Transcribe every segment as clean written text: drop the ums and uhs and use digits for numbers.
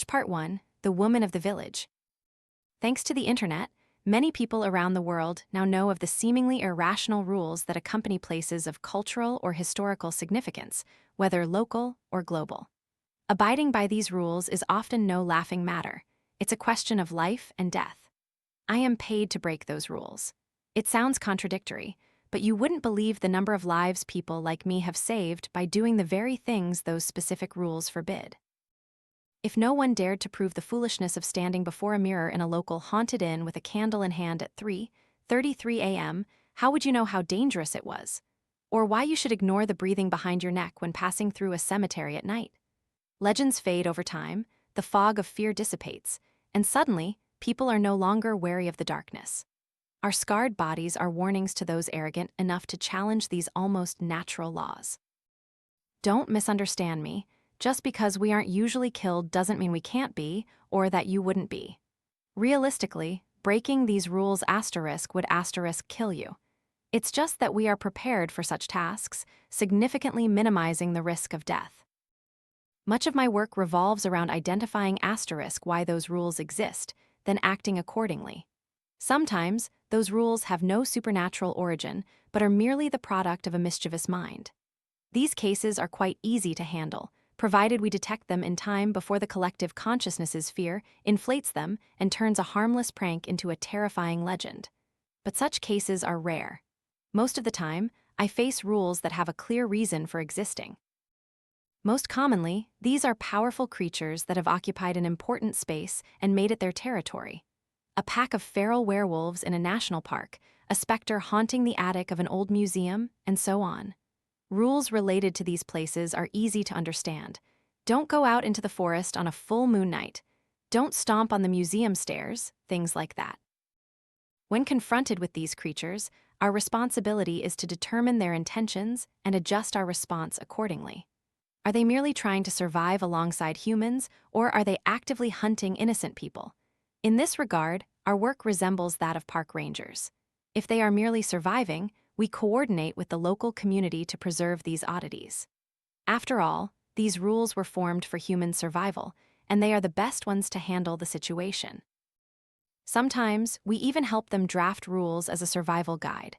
Part 1, The Woman of the Village. Thanks to the internet, many people around the world now know of the seemingly irrational rules that accompany places of cultural or historical significance, whether local or global. Abiding by these rules is often no laughing matter. It's a question of life and death. I am paid to break those rules. It sounds contradictory, but you wouldn't believe the number of lives people like me have saved by doing the very things those specific rules forbid. If no one dared to prove the foolishness of standing before a mirror in a local haunted inn with a candle in hand at 3:33 a.m., how would you know how dangerous it was? Or why you should ignore the breathing behind your neck when passing through a cemetery at night? Legends fade over time, the fog of fear dissipates, and suddenly, people are no longer wary of the darkness. Our scarred bodies are warnings to those arrogant enough to challenge these almost natural laws. Don't misunderstand me. Just because we aren't usually killed doesn't mean we can't be, or that you wouldn't be. Realistically, breaking these rules would kill you. It's just that we are prepared for such tasks, significantly minimizing the risk of death. Much of my work revolves around identifying why those rules exist, then acting accordingly. Sometimes, those rules have no supernatural origin, but are merely the product of a mischievous mind. These cases are quite easy to handle, provided we detect them in time before the collective consciousness's fear inflates them and turns a harmless prank into a terrifying legend. But such cases are rare. Most of the time, I face rules that have a clear reason for existing. Most commonly, these are powerful creatures that have occupied an important space and made it their territory. A pack of feral werewolves in a national park, a specter haunting the attic of an old museum, and so on. Rules related to these places are easy to understand. Don't go out into the forest on a full moon night. Don't stomp on the museum stairs, things like that. When confronted with these creatures, our responsibility is to determine their intentions and adjust our response accordingly. Are they merely trying to survive alongside humans, or are they actively hunting innocent people? In this regard, our work resembles that of park rangers. If they are merely surviving, we coordinate with the local community to preserve these oddities. After all, these rules were formed for human survival, and they are the best ones to handle the situation. Sometimes, we even help them draft rules as a survival guide.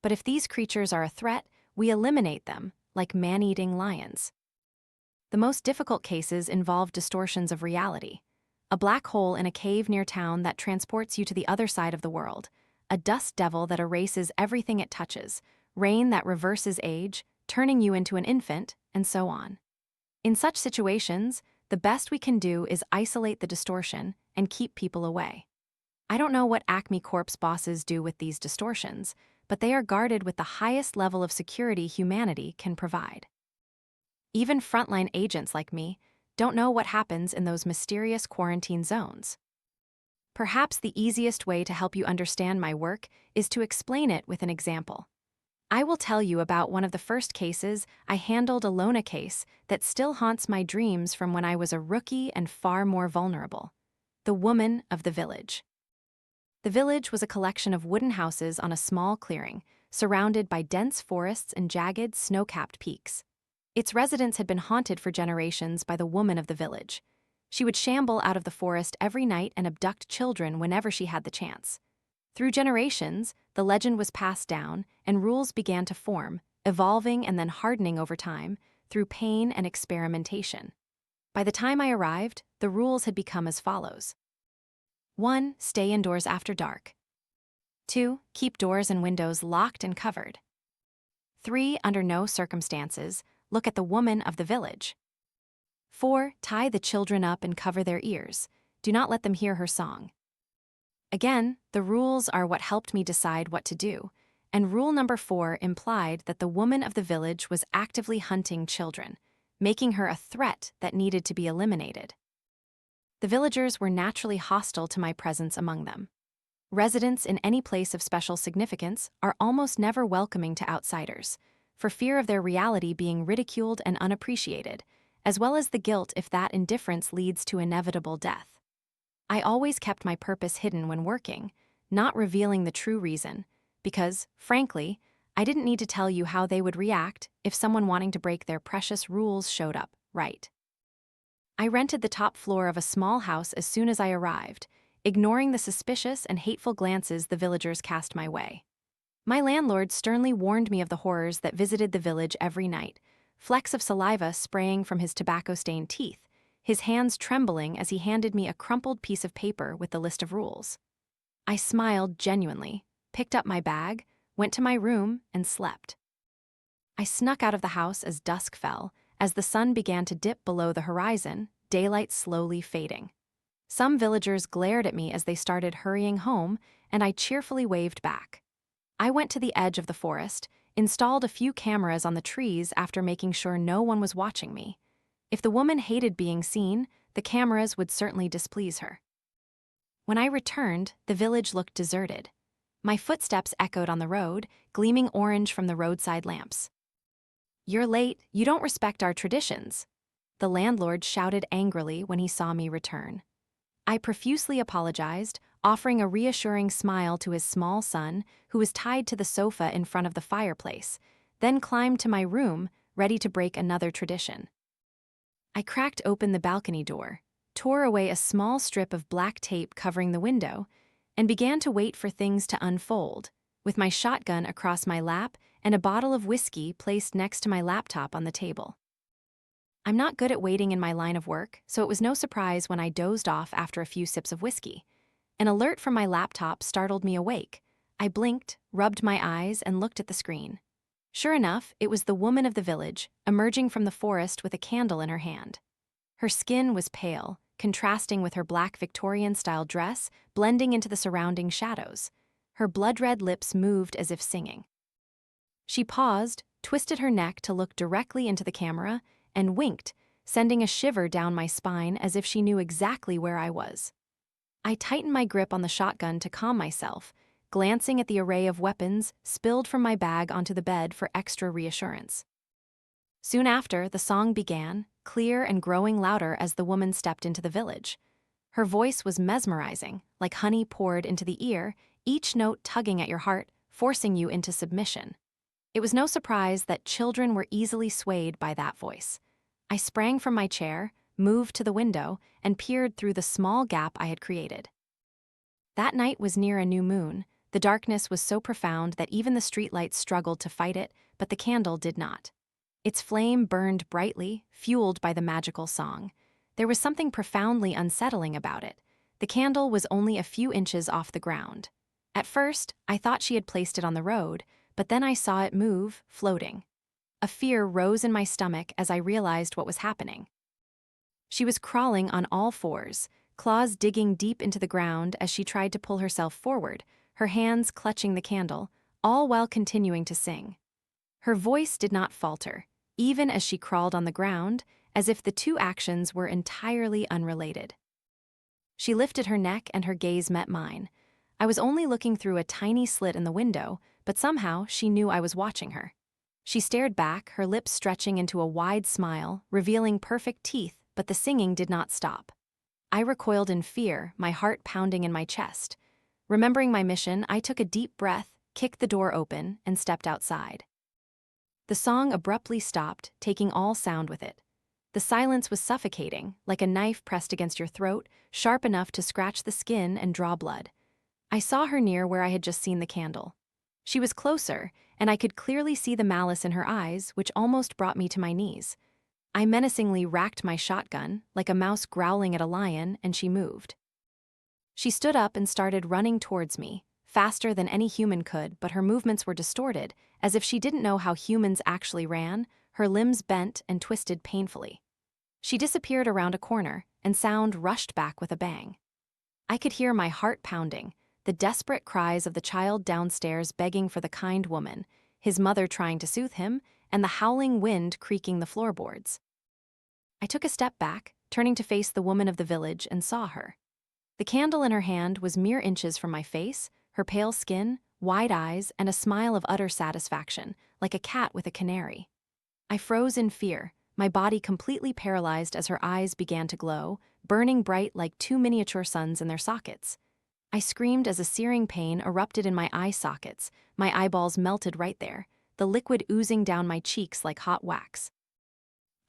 But if these creatures are a threat, we eliminate them, like man-eating lions. The most difficult cases involve distortions of reality. A black hole in a cave near town that transports you to the other side of the world, a dust devil that erases everything it touches, rain that reverses age, turning you into an infant, and so on. In such situations, the best we can do is isolate the distortion and keep people away. I don't know what Acme Corp's bosses do with these distortions, but they are guarded with the highest level of security humanity can provide. Even frontline agents like me don't know what happens in those mysterious quarantine zones. Perhaps the easiest way to help you understand my work is to explain it with an example. I will tell you about one of the first cases I handled, a case that still haunts my dreams from when I was a rookie and far more vulnerable. The Woman of the Village. The village was a collection of wooden houses on a small clearing, surrounded by dense forests and jagged, snow-capped peaks. Its residents had been haunted for generations by the woman of the village. She would shamble out of the forest every night and abduct children whenever she had the chance. Through generations, the legend was passed down, and rules began to form, evolving and then hardening over time, through pain and experimentation. By the time I arrived, the rules had become as follows. 1. Stay indoors after dark. 2. Keep doors and windows locked and covered. 3. Under no circumstances, look at the woman of the village. 4. Tie the children up and cover their ears. Do not let them hear her song. Again, the rules are what helped me decide what to do, and rule number 4 implied that the woman of the village was actively hunting children, making her a threat that needed to be eliminated. The villagers were naturally hostile to my presence among them. Residents in any place of special significance are almost never welcoming to outsiders, for fear of their reality being ridiculed and unappreciated, as well as the guilt if that indifference leads to inevitable death. I always kept my purpose hidden when working, not revealing the true reason, because, frankly, I didn't need to tell you how they would react if someone wanting to break their precious rules showed up, right? I rented the top floor of a small house as soon as I arrived, ignoring the suspicious and hateful glances the villagers cast my way. My landlord sternly warned me of the horrors that visited the village every night, flecks of saliva spraying from his tobacco-stained teeth, his hands trembling as he handed me a crumpled piece of paper with the list of rules. I smiled genuinely, picked up my bag, went to my room, and slept. I snuck out of the house as dusk fell. As the sun began to dip below the horizon, daylight slowly fading. Some villagers glared at me as they started hurrying home, and I cheerfully waved back. I went to the edge of the forest, installed a few cameras on the trees after making sure no one was watching me. If the woman hated being seen, the cameras would certainly displease her. When I returned, the village looked deserted. My footsteps echoed on the road, gleaming orange from the roadside lamps. "You're late, you don't respect our traditions," the landlord shouted angrily when he saw me return. I profusely apologized, offering a reassuring smile to his small son, who was tied to the sofa in front of the fireplace, then climbed to my room, ready to break another tradition. I cracked open the balcony door, tore away a small strip of black tape covering the window, and began to wait for things to unfold, with my shotgun across my lap and a bottle of whiskey placed next to my laptop on the table. I'm not good at waiting in my line of work, so it was no surprise when I dozed off after a few sips of whiskey. An alert from my laptop startled me awake. I blinked, rubbed my eyes, and looked at the screen. Sure enough, it was the woman of the village, emerging from the forest with a candle in her hand. Her skin was pale, contrasting with her black Victorian-style dress, blending into the surrounding shadows. Her blood-red lips moved as if singing. She paused, twisted her neck to look directly into the camera, and winked, sending a shiver down my spine as if she knew exactly where I was. I tightened my grip on the shotgun to calm myself, glancing at the array of weapons spilled from my bag onto the bed for extra reassurance. Soon after, the song began, clear and growing louder as the woman stepped into the village. Her voice was mesmerizing, like honey poured into the ear, each note tugging at your heart, forcing you into submission. It was no surprise that children were easily swayed by that voice. I sprang from my chair, moved to the window, and peered through the small gap I had created. That night was near a new moon. The darkness was so profound that even the streetlights struggled to fight it, but the candle did not. Its flame burned brightly, fueled by the magical song. There was something profoundly unsettling about it. The candle was only a few inches off the ground. At first, I thought she had placed it on the road, but then I saw it move, floating. A fear rose in my stomach as I realized what was happening. She was crawling on all fours, claws digging deep into the ground as she tried to pull herself forward, her hands clutching the candle, all while continuing to sing. Her voice did not falter, even as she crawled on the ground, as if the two actions were entirely unrelated. She lifted her neck and her gaze met mine. I was only looking through a tiny slit in the window, but somehow she knew I was watching her. She stared back, her lips stretching into a wide smile, revealing perfect teeth, but the singing did not stop. I recoiled in fear, my heart pounding in my chest. Remembering my mission, I took a deep breath, kicked the door open, and stepped outside. The song abruptly stopped, taking all sound with it. The silence was suffocating, like a knife pressed against your throat, sharp enough to scratch the skin and draw blood. I saw her near where I had just seen the candle. She was closer, and I could clearly see the malice in her eyes, which almost brought me to my knees. I menacingly racked my shotgun, like a mouse growling at a lion, and she moved. She stood up and started running towards me, faster than any human could, but her movements were distorted, as if she didn't know how humans actually ran, her limbs bent and twisted painfully. She disappeared around a corner, and sound rushed back with a bang. I could hear my heart pounding, the desperate cries of the child downstairs begging for the kind woman, his mother trying to soothe him, and the howling wind creaking the floorboards. I took a step back, turning to face the woman of the village, and saw her. The candle in her hand was mere inches from my face, her pale skin, wide eyes, and a smile of utter satisfaction, like a cat with a canary. I froze in fear, my body completely paralyzed as her eyes began to glow, burning bright like two miniature suns in their sockets. I screamed as a searing pain erupted in my eye sockets, my eyeballs melted right there, the liquid oozing down my cheeks like hot wax.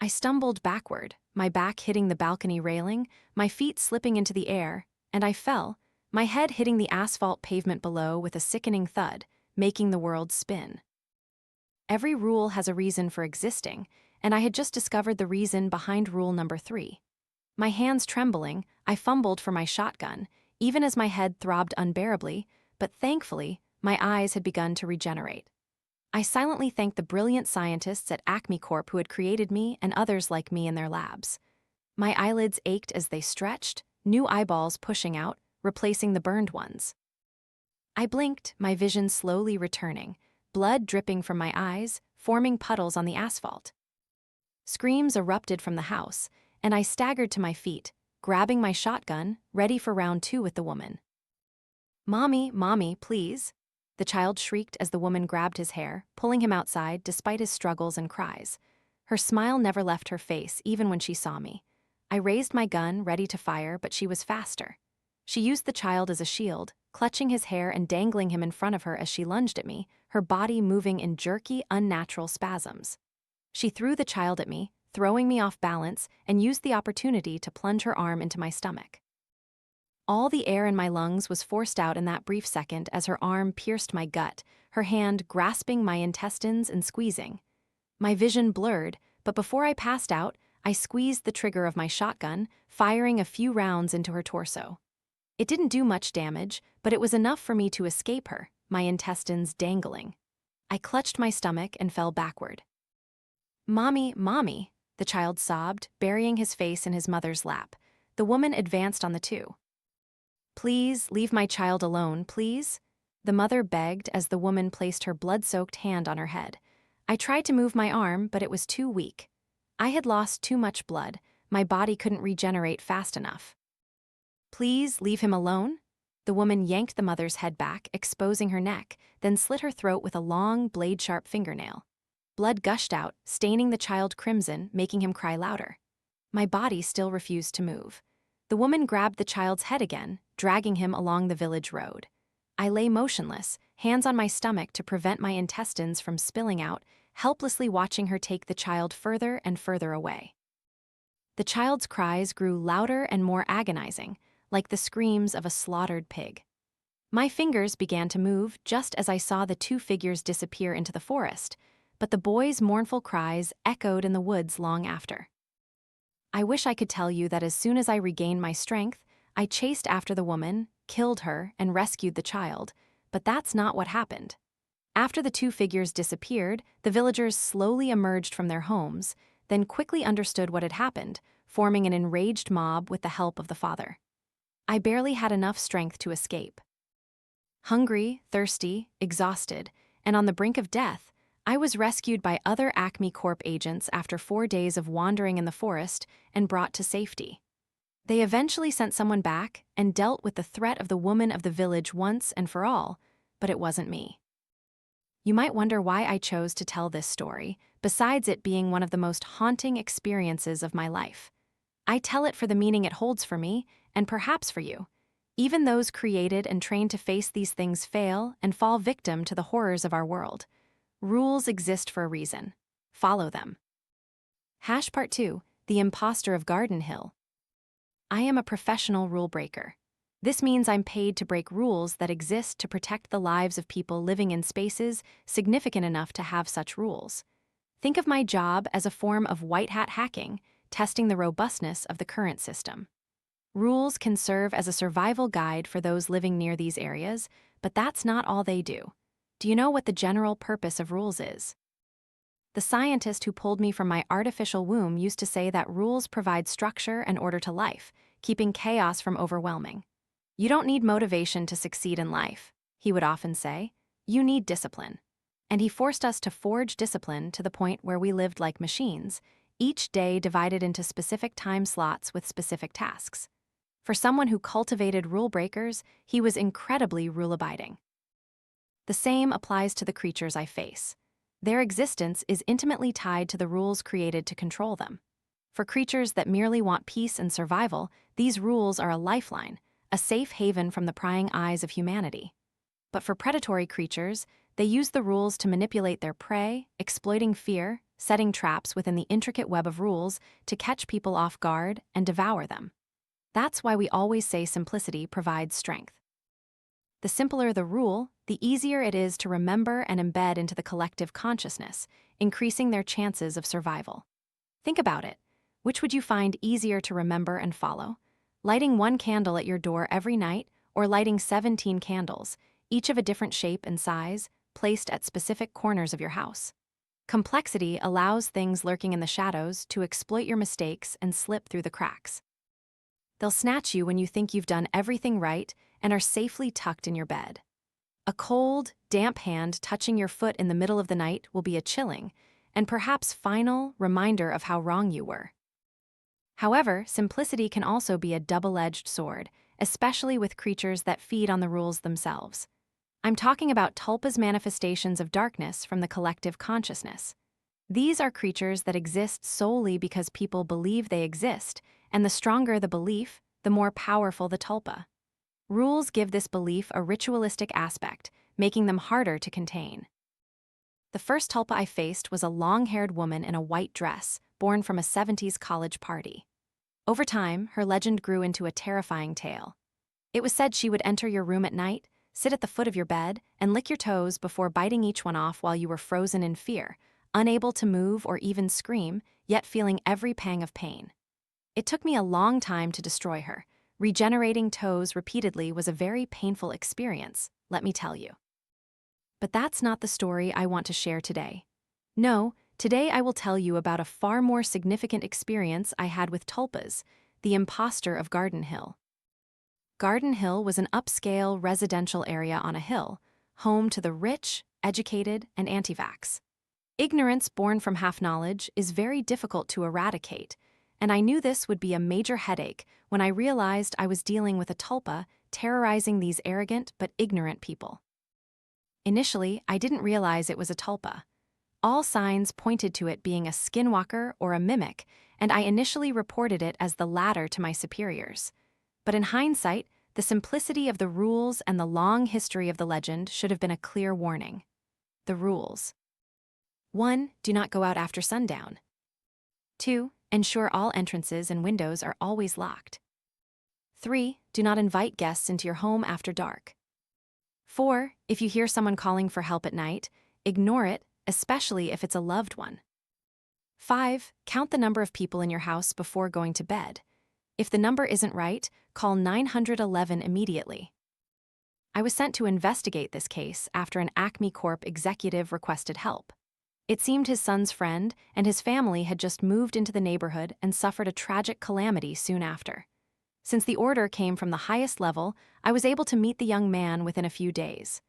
I stumbled backward, my back hitting the balcony railing, my feet slipping into the air, and I fell, my head hitting the asphalt pavement below with a sickening thud, making the world spin. Every rule has a reason for existing, and I had just discovered the reason behind rule number 3. My hands trembling, I fumbled for my shotgun, even as my head throbbed unbearably, but thankfully, my eyes had begun to regenerate. I silently thanked the brilliant scientists at Acme Corp who had created me and others like me in their labs. My eyelids ached as they stretched, new eyeballs pushing out, replacing the burned ones. I blinked, my vision slowly returning, blood dripping from my eyes, forming puddles on the asphalt. Screams erupted from the house, and I staggered to my feet, grabbing my shotgun, ready for round 2 with the woman. "Mommy, Mommy, please," the child shrieked as the woman grabbed his hair, pulling him outside despite his struggles and cries. Her smile never left her face, even when she saw me. I raised my gun, ready to fire, but she was faster. She used the child as a shield, clutching his hair and dangling him in front of her as she lunged at me, her body moving in jerky, unnatural spasms. She threw the child at me, throwing me off balance, and used the opportunity to plunge her arm into my stomach. All the air in my lungs was forced out in that brief second as her arm pierced my gut, her hand grasping my intestines and squeezing. My vision blurred, but before I passed out, I squeezed the trigger of my shotgun, firing a few rounds into her torso. It didn't do much damage, but it was enough for me to escape her, my intestines dangling. I clutched my stomach and fell backward. "Mommy, Mommy," the child sobbed, burying his face in his mother's lap. The woman advanced on the two. "Please, leave my child alone, please," the mother begged as the woman placed her blood-soaked hand on her head. I tried to move my arm, but it was too weak. I had lost too much blood, my body couldn't regenerate fast enough. "Please, leave him alone?" The woman yanked the mother's head back, exposing her neck, then slit her throat with a long, blade-sharp fingernail. Blood gushed out, staining the child crimson, making him cry louder. My body still refused to move. The woman grabbed the child's head again, dragging him along the village road. I lay motionless, hands on my stomach to prevent my intestines from spilling out, helplessly watching her take the child further and further away. The child's cries grew louder and more agonizing, like the screams of a slaughtered pig. My fingers began to move just as I saw the 2 figures disappear into the forest, but the boy's mournful cries echoed in the woods long after. I wish I could tell you that as soon as I regained my strength, I chased after the woman, killed her, and rescued the child, but that's not what happened. After the 2 figures disappeared, the villagers slowly emerged from their homes, then quickly understood what had happened, forming an enraged mob with the help of the father. I barely had enough strength to escape. Hungry, thirsty, exhausted, and on the brink of death, I was rescued by other Acme Corp agents after 4 days of wandering in the forest and brought to safety. They eventually sent someone back and dealt with the threat of the woman of the village once and for all, but it wasn't me. You might wonder why I chose to tell this story, besides it being one of the most haunting experiences of my life. I tell it for the meaning it holds for me, and perhaps for you. Even those created and trained to face these things fail and fall victim to the horrors of our world. Rules exist for a reason. Follow them. Part 2, The Imposter of Garden Hill. I am a professional rule breaker. This means I'm paid to break rules that exist to protect the lives of people living in spaces significant enough to have such rules. Think of my job as a form of white hat hacking, testing the robustness of the current system. Rules can serve as a survival guide for those living near these areas, but that's not all they do. Do you know what the general purpose of rules is? The scientist who pulled me from my artificial womb used to say that rules provide structure and order to life, keeping chaos from overwhelming. You don't need motivation to succeed in life, he would often say. You need discipline. And he forced us to forge discipline to the point where we lived like machines, each day divided into specific time slots with specific tasks. For someone who cultivated rule breakers, he was incredibly rule-abiding. The same applies to the creatures I face. Their existence is intimately tied to the rules created to control them. For creatures that merely want peace and survival, these rules are a lifeline, a safe haven from the prying eyes of humanity. But for predatory creatures, they use the rules to manipulate their prey, exploiting fear, setting traps within the intricate web of rules to catch people off guard and devour them. That's why we always say simplicity provides strength. The simpler the rule, the easier it is to remember and embed into the collective consciousness, increasing their chances of survival. Think about it. Which would you find easier to remember and follow? Lighting one candle at your door every night, or lighting 17 candles, each of a different shape and size, placed at specific corners of your house? Complexity allows things lurking in the shadows to exploit your mistakes and slip through the cracks. They'll snatch you when you think you've done everything right and are safely tucked in your bed. A cold, damp hand touching your foot in the middle of the night will be a chilling, and perhaps final, reminder of how wrong you were. However, simplicity can also be a double-edged sword, especially with creatures that feed on the rules themselves. I'm talking about tulpas manifestations of darkness from the collective consciousness. These are creatures that exist solely because people believe they exist, and the stronger the belief, the more powerful the tulpa. Rules give this belief a ritualistic aspect, making them harder to contain. The first tulpa I faced was a long-haired woman in a white dress, born from a 70s college party. Over time, her legend grew into a terrifying tale. It was said she would enter your room at night, sit at the foot of your bed, and lick your toes before biting each one off while you were frozen in fear, unable to move or even scream, yet feeling every pang of pain. It took me a long time to destroy her. Regenerating toes repeatedly was a very painful experience, let me tell you. But that's not the story I want to share today. No, today I will tell you about a far more significant experience I had with tulpas, the imposter of Garden Hill. Garden Hill was an upscale residential area on a hill, home to the rich, educated, and anti-vax. Ignorance born from half-knowledge is very difficult to eradicate, and I knew this would be a major headache when I realized I was dealing with a tulpa terrorizing these arrogant but ignorant people. Initially, I didn't realize it was a tulpa. All signs pointed to it being a skinwalker or a mimic, and I initially reported it as the latter to my superiors. But in hindsight, the simplicity of the rules and the long history of the legend should have been a clear warning. The rules. 1. Do not go out after sundown. 2. Ensure all entrances and windows are always locked. 3. Do not invite guests into your home after dark. 4. If you hear someone calling for help at night, ignore it, especially if it's a loved one. 5. Count the number of people in your house before going to bed. If the number isn't right, call 911 immediately. I was sent to investigate this case after an Acme Corp executive requested help. It seemed his son's friend and his family had just moved into the neighborhood and suffered a tragic calamity soon after. Since the order came from the highest level, I was able to meet the young man within a few days.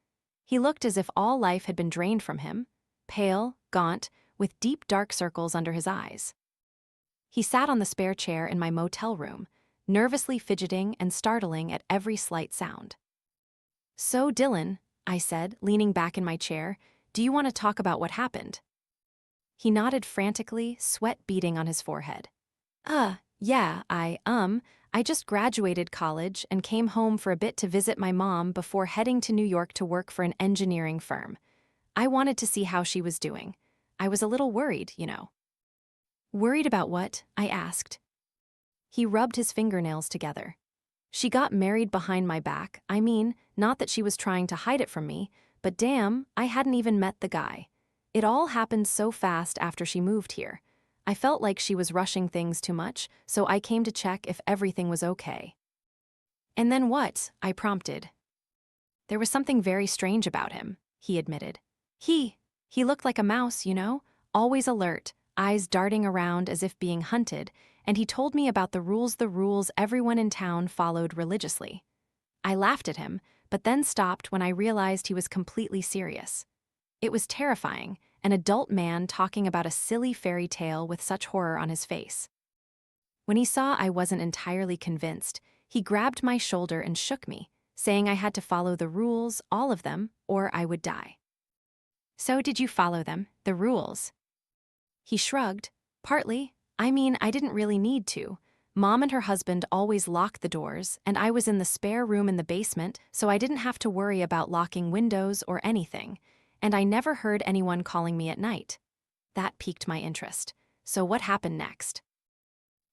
He looked as if all life had been drained from him, pale, gaunt, with deep dark circles under his eyes. He sat on the spare chair in my motel room, nervously fidgeting and startling at every slight sound. "So, Dylan," I said, leaning back in my chair, "do you want to talk about what happened?" He nodded frantically, sweat beading on his forehead. Yeah, I just graduated college and came home for a bit to visit my mom before heading to New York to work for an engineering firm. I wanted to see how she was doing. I was a little worried, you know." "Worried about what?" I asked. He rubbed his fingernails together. "She got married behind my back. I mean, not that she was trying to hide it from me, but damn, I hadn't even met the guy. It all happened so fast after she moved here. I felt like she was rushing things too much, so I came to check if everything was okay." "And then what?" I prompted. "There was something very strange about him," he admitted. He looked like a mouse, you know, always alert, eyes darting around as if being hunted, and he told me about the rules everyone in town followed religiously. I laughed at him, but then stopped when I realized he was completely serious. It was terrifying, an adult man talking about a silly fairy tale with such horror on his face. When he saw I wasn't entirely convinced, he grabbed my shoulder and shook me, saying I had to follow the rules, all of them, or I would die. "So did you follow them, the rules?" He shrugged. "Partly. I mean, I didn't really need to. Mom and her husband always locked the doors, and I was in the spare room in the basement, so I didn't have to worry about locking windows or anything, and I never heard anyone calling me at night. That piqued my interest. So what happened next?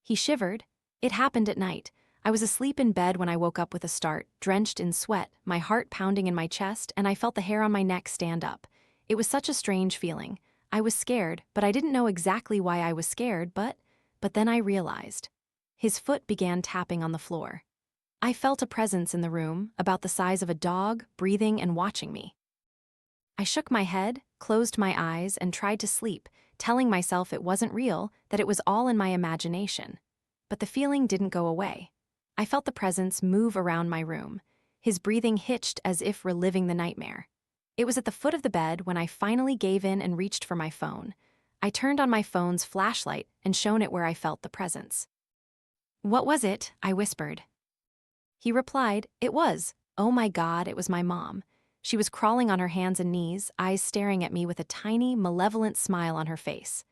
He shivered. It happened at night. I was asleep in bed when I woke up with a start, drenched in sweat, my heart pounding in my chest, and I felt the hair on my neck stand up. It was such a strange feeling. I was scared, but I didn't know exactly why I was scared, but then I realized. His foot began tapping on the floor. I felt a presence in the room, about the size of a dog, breathing and watching me. I shook my head, closed my eyes, and tried to sleep, telling myself it wasn't real, that it was all in my imagination. But the feeling didn't go away. I felt the presence move around my room. His breathing hitched as if reliving the nightmare. It was at the foot of the bed when I finally gave in and reached for my phone. I turned on my phone's flashlight and shone it where I felt the presence. "What was it?" I whispered. He replied, "It was. Oh my God, it was my mom. She was crawling on her hands and knees, eyes staring at me with a tiny, malevolent smile on her face."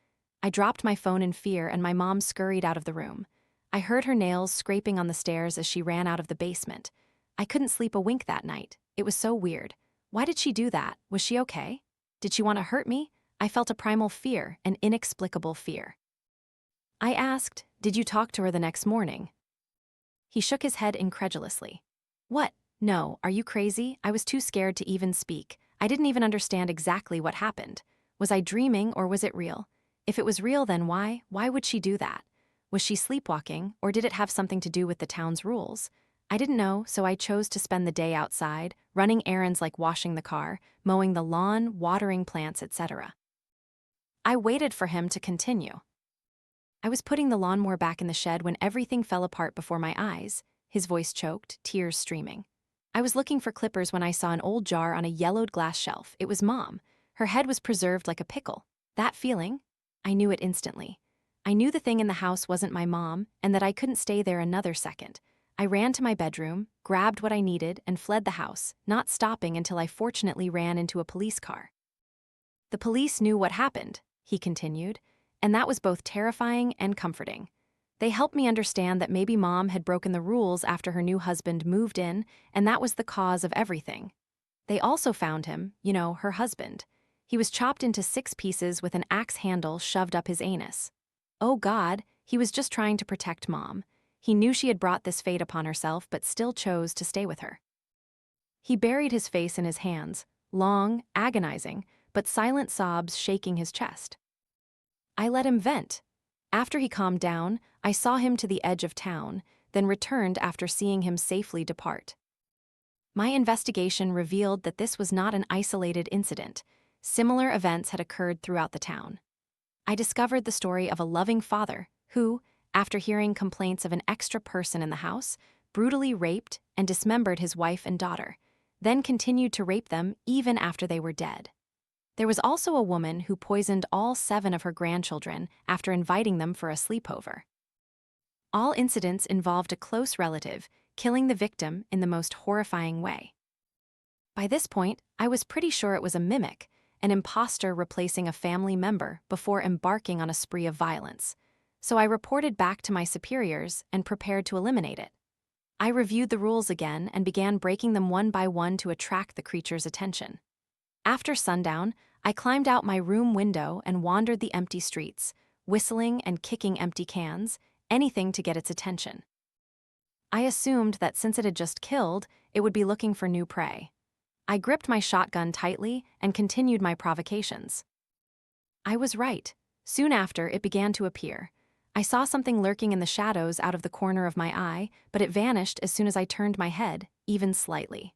I dropped my phone in fear and my mom scurried out of the room. I heard her nails scraping on the stairs as she ran out of the basement. I couldn't sleep a wink that night. It was so weird. Why did she do that? Was she okay? Did she want to hurt me? I felt a primal fear, an inexplicable fear. I asked, "Did you talk to her the next morning?" He shook his head incredulously. "What? No, are you crazy? I was too scared to even speak. I didn't even understand exactly what happened. Was I dreaming or was it real? If it was real, then why? Why would she do that? Was she sleepwalking, or did it have something to do with the town's rules? I didn't know, so I chose to spend the day outside, running errands like washing the car, mowing the lawn, watering plants, etc." I waited for him to continue. "I was putting the lawnmower back in the shed when everything fell apart before my eyes." His voice choked, tears streaming. "I was looking for clippers when I saw an old jar on a yellowed glass shelf. It was Mom. Her head was preserved like a pickle. That feeling? I knew it instantly. I knew the thing in the house wasn't my mom and that I couldn't stay there another second. I ran to my bedroom, grabbed what I needed, and fled the house, not stopping until I fortunately ran into a police car." "The police knew what happened," he continued, "and that was both terrifying and comforting. They helped me understand that maybe Mom had broken the rules after her new husband moved in, and that was the cause of everything. They also found him, her husband. He was chopped into 6 pieces with an axe handle shoved up his anus. Oh God, he was just trying to protect Mom. He knew she had brought this fate upon herself but still chose to stay with her." He buried his face in his hands, long, agonizing, but silent sobs shaking his chest. I let him vent. After he calmed down, I saw him to the edge of town, then returned after seeing him safely depart. My investigation revealed that this was not an isolated incident. Similar events had occurred throughout the town. I discovered the story of a loving father who, after hearing complaints of an extra person in the house, brutally raped and dismembered his wife and daughter, then continued to rape them even after they were dead. There was also a woman who poisoned all 7 of her grandchildren after inviting them for a sleepover. All incidents involved a close relative killing the victim in the most horrifying way. By this point, I was pretty sure it was a mimic, an imposter replacing a family member before embarking on a spree of violence. So I reported back to my superiors and prepared to eliminate it. I reviewed the rules again and began breaking them one by one to attract the creature's attention. After sundown, I climbed out my room window and wandered the empty streets, whistling and kicking empty cans, anything to get its attention. I assumed that since it had just killed, it would be looking for new prey. I gripped my shotgun tightly and continued my provocations. I was right. Soon after, it began to appear. I saw something lurking in the shadows out of the corner of my eye, but it vanished as soon as I turned my head, even slightly.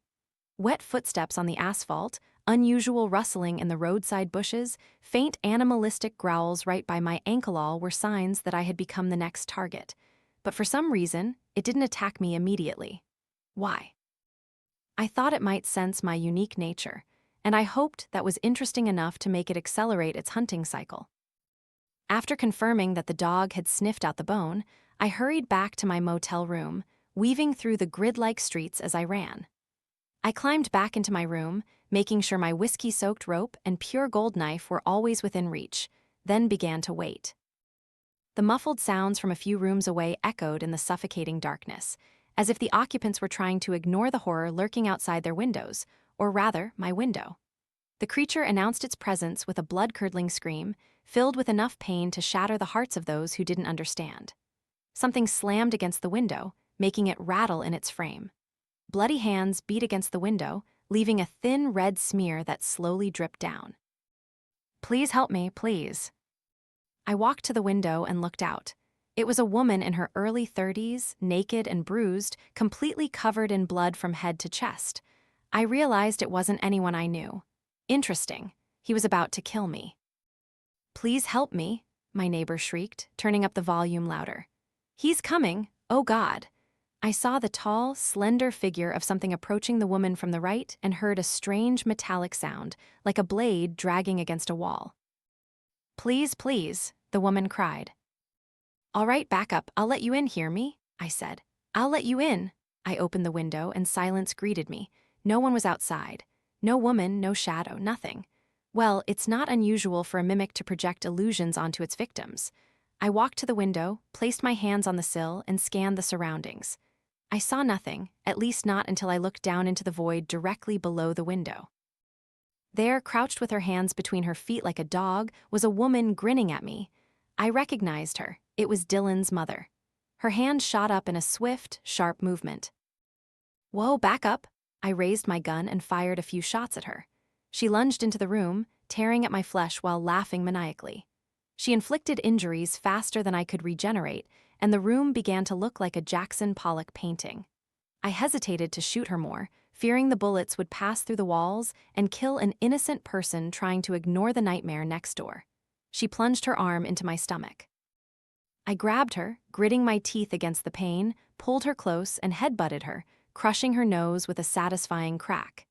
Wet footsteps on the asphalt, unusual rustling in the roadside bushes, faint animalistic growls right by my ankle were signs that I had become the next target. But for some reason, it didn't attack me immediately. Why? I thought it might sense my unique nature, and I hoped that was interesting enough to make it accelerate its hunting cycle. After confirming that the dog had sniffed out the bone, I hurried back to my motel room, weaving through the grid-like streets as I ran. I climbed back into my room, making sure my whiskey-soaked rope and pure gold knife were always within reach, then began to wait. The muffled sounds from a few rooms away echoed in the suffocating darkness, as if the occupants were trying to ignore the horror lurking outside their windows, or rather, my window. The creature announced its presence with a blood-curdling scream, filled with enough pain to shatter the hearts of those who didn't understand. Something slammed against the window, making it rattle in its frame. Bloody hands beat against the window, leaving a thin red smear that slowly dripped down. "Please help me, please." I walked to the window and looked out. It was a woman in her early 30s, naked and bruised, completely covered in blood from head to chest. I realized it wasn't anyone I knew. Interesting. He was about to kill me. "Please help me," my neighbor shrieked, turning up the volume louder. "He's coming, oh God." I saw the tall, slender figure of something approaching the woman from the right and heard a strange metallic sound, like a blade dragging against a wall. "Please, please," the woman cried. "All right, back up, I'll let you in, hear me?" I said. "I'll let you in." I opened the window and silence greeted me. No one was outside. No woman, no shadow, nothing. Well, it's not unusual for a mimic to project illusions onto its victims. I walked to the window, placed my hands on the sill, and scanned the surroundings. I saw nothing, at least not until I looked down into the void directly below the window. There, crouched with her hands between her feet like a dog, was a woman grinning at me. I recognized her. It was Dylan's mother. Her hand shot up in a swift, sharp movement. "Whoa, back up!" I raised my gun and fired a few shots at her. She lunged into the room, tearing at my flesh while laughing maniacally. She inflicted injuries faster than I could regenerate, and the room began to look like a Jackson Pollock painting. I hesitated to shoot her more, fearing the bullets would pass through the walls and kill an innocent person trying to ignore the nightmare next door. She plunged her arm into my stomach. I grabbed her, gritting my teeth against the pain, pulled her close, and headbutted her, crushing her nose with a satisfying crack.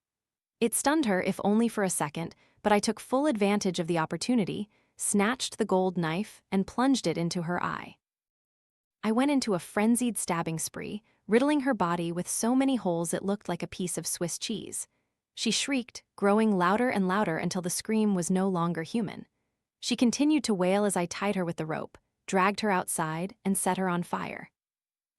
It stunned her, if only for a second, but I took full advantage of the opportunity, snatched the gold knife, and plunged it into her eye. I went into a frenzied stabbing spree, riddling her body with so many holes it looked like a piece of Swiss cheese. She shrieked, growing louder and louder until the scream was no longer human. She continued to wail as I tied her with the rope, dragged her outside, and set her on fire.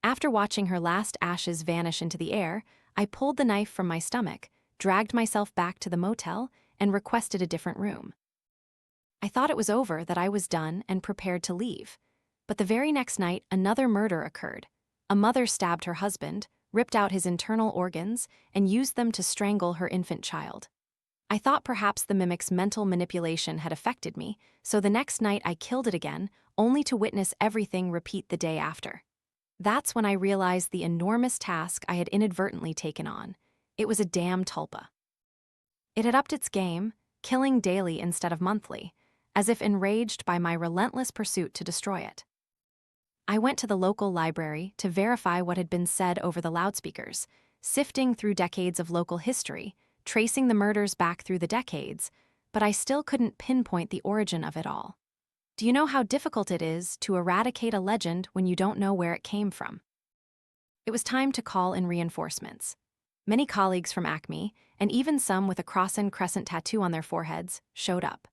After watching her last ashes vanish into the air, I pulled the knife from my stomach, dragged myself back to the motel, and requested a different room. I thought it was over, that I was done and prepared to leave. But the very next night, another murder occurred. A mother stabbed her husband, ripped out his internal organs, and used them to strangle her infant child. I thought perhaps the mimic's mental manipulation had affected me, so the next night I killed it again, only to witness everything repeat the day after. That's when I realized the enormous task I had inadvertently taken on. It was a damn tulpa. It had upped its game, killing daily instead of monthly, as if enraged by my relentless pursuit to destroy it. I went to the local library to verify what had been said over the loudspeakers, sifting through decades of local history, tracing the murders back through the decades, but I still couldn't pinpoint the origin of it all. Do you know how difficult it is to eradicate a legend when you don't know where it came from? It was time to call in reinforcements. Many colleagues from Acme, and even some with a cross and crescent tattoo on their foreheads, showed up.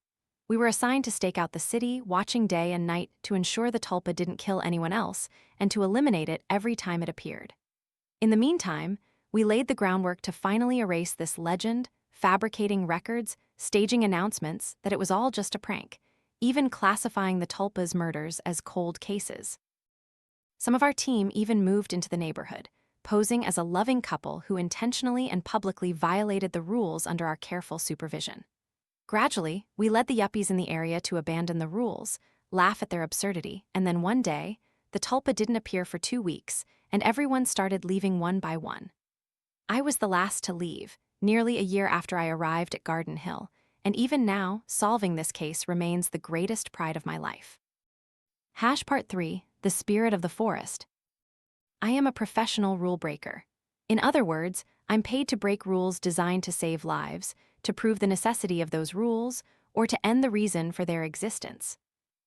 We were assigned to stake out the city, watching day and night to ensure the tulpa didn't kill anyone else, and to eliminate it every time it appeared. In the meantime, we laid the groundwork to finally erase this legend, fabricating records, staging announcements that it was all just a prank, even classifying the tulpa's murders as cold cases. Some of our team even moved into the neighborhood, posing as a loving couple who intentionally and publicly violated the rules under our careful supervision. Gradually, we led the yuppies in the area to abandon the rules, laugh at their absurdity, and then one day, the tulpa didn't appear for 2 weeks, and everyone started leaving one by one. I was the last to leave, nearly a year after I arrived at Garden Hill, and even now, solving this case remains the greatest pride of my life. Part 3, The Spirit of the Forest. I am a professional rule breaker. In other words, I'm paid to break rules designed to save lives, to prove the necessity of those rules, or to end the reason for their existence.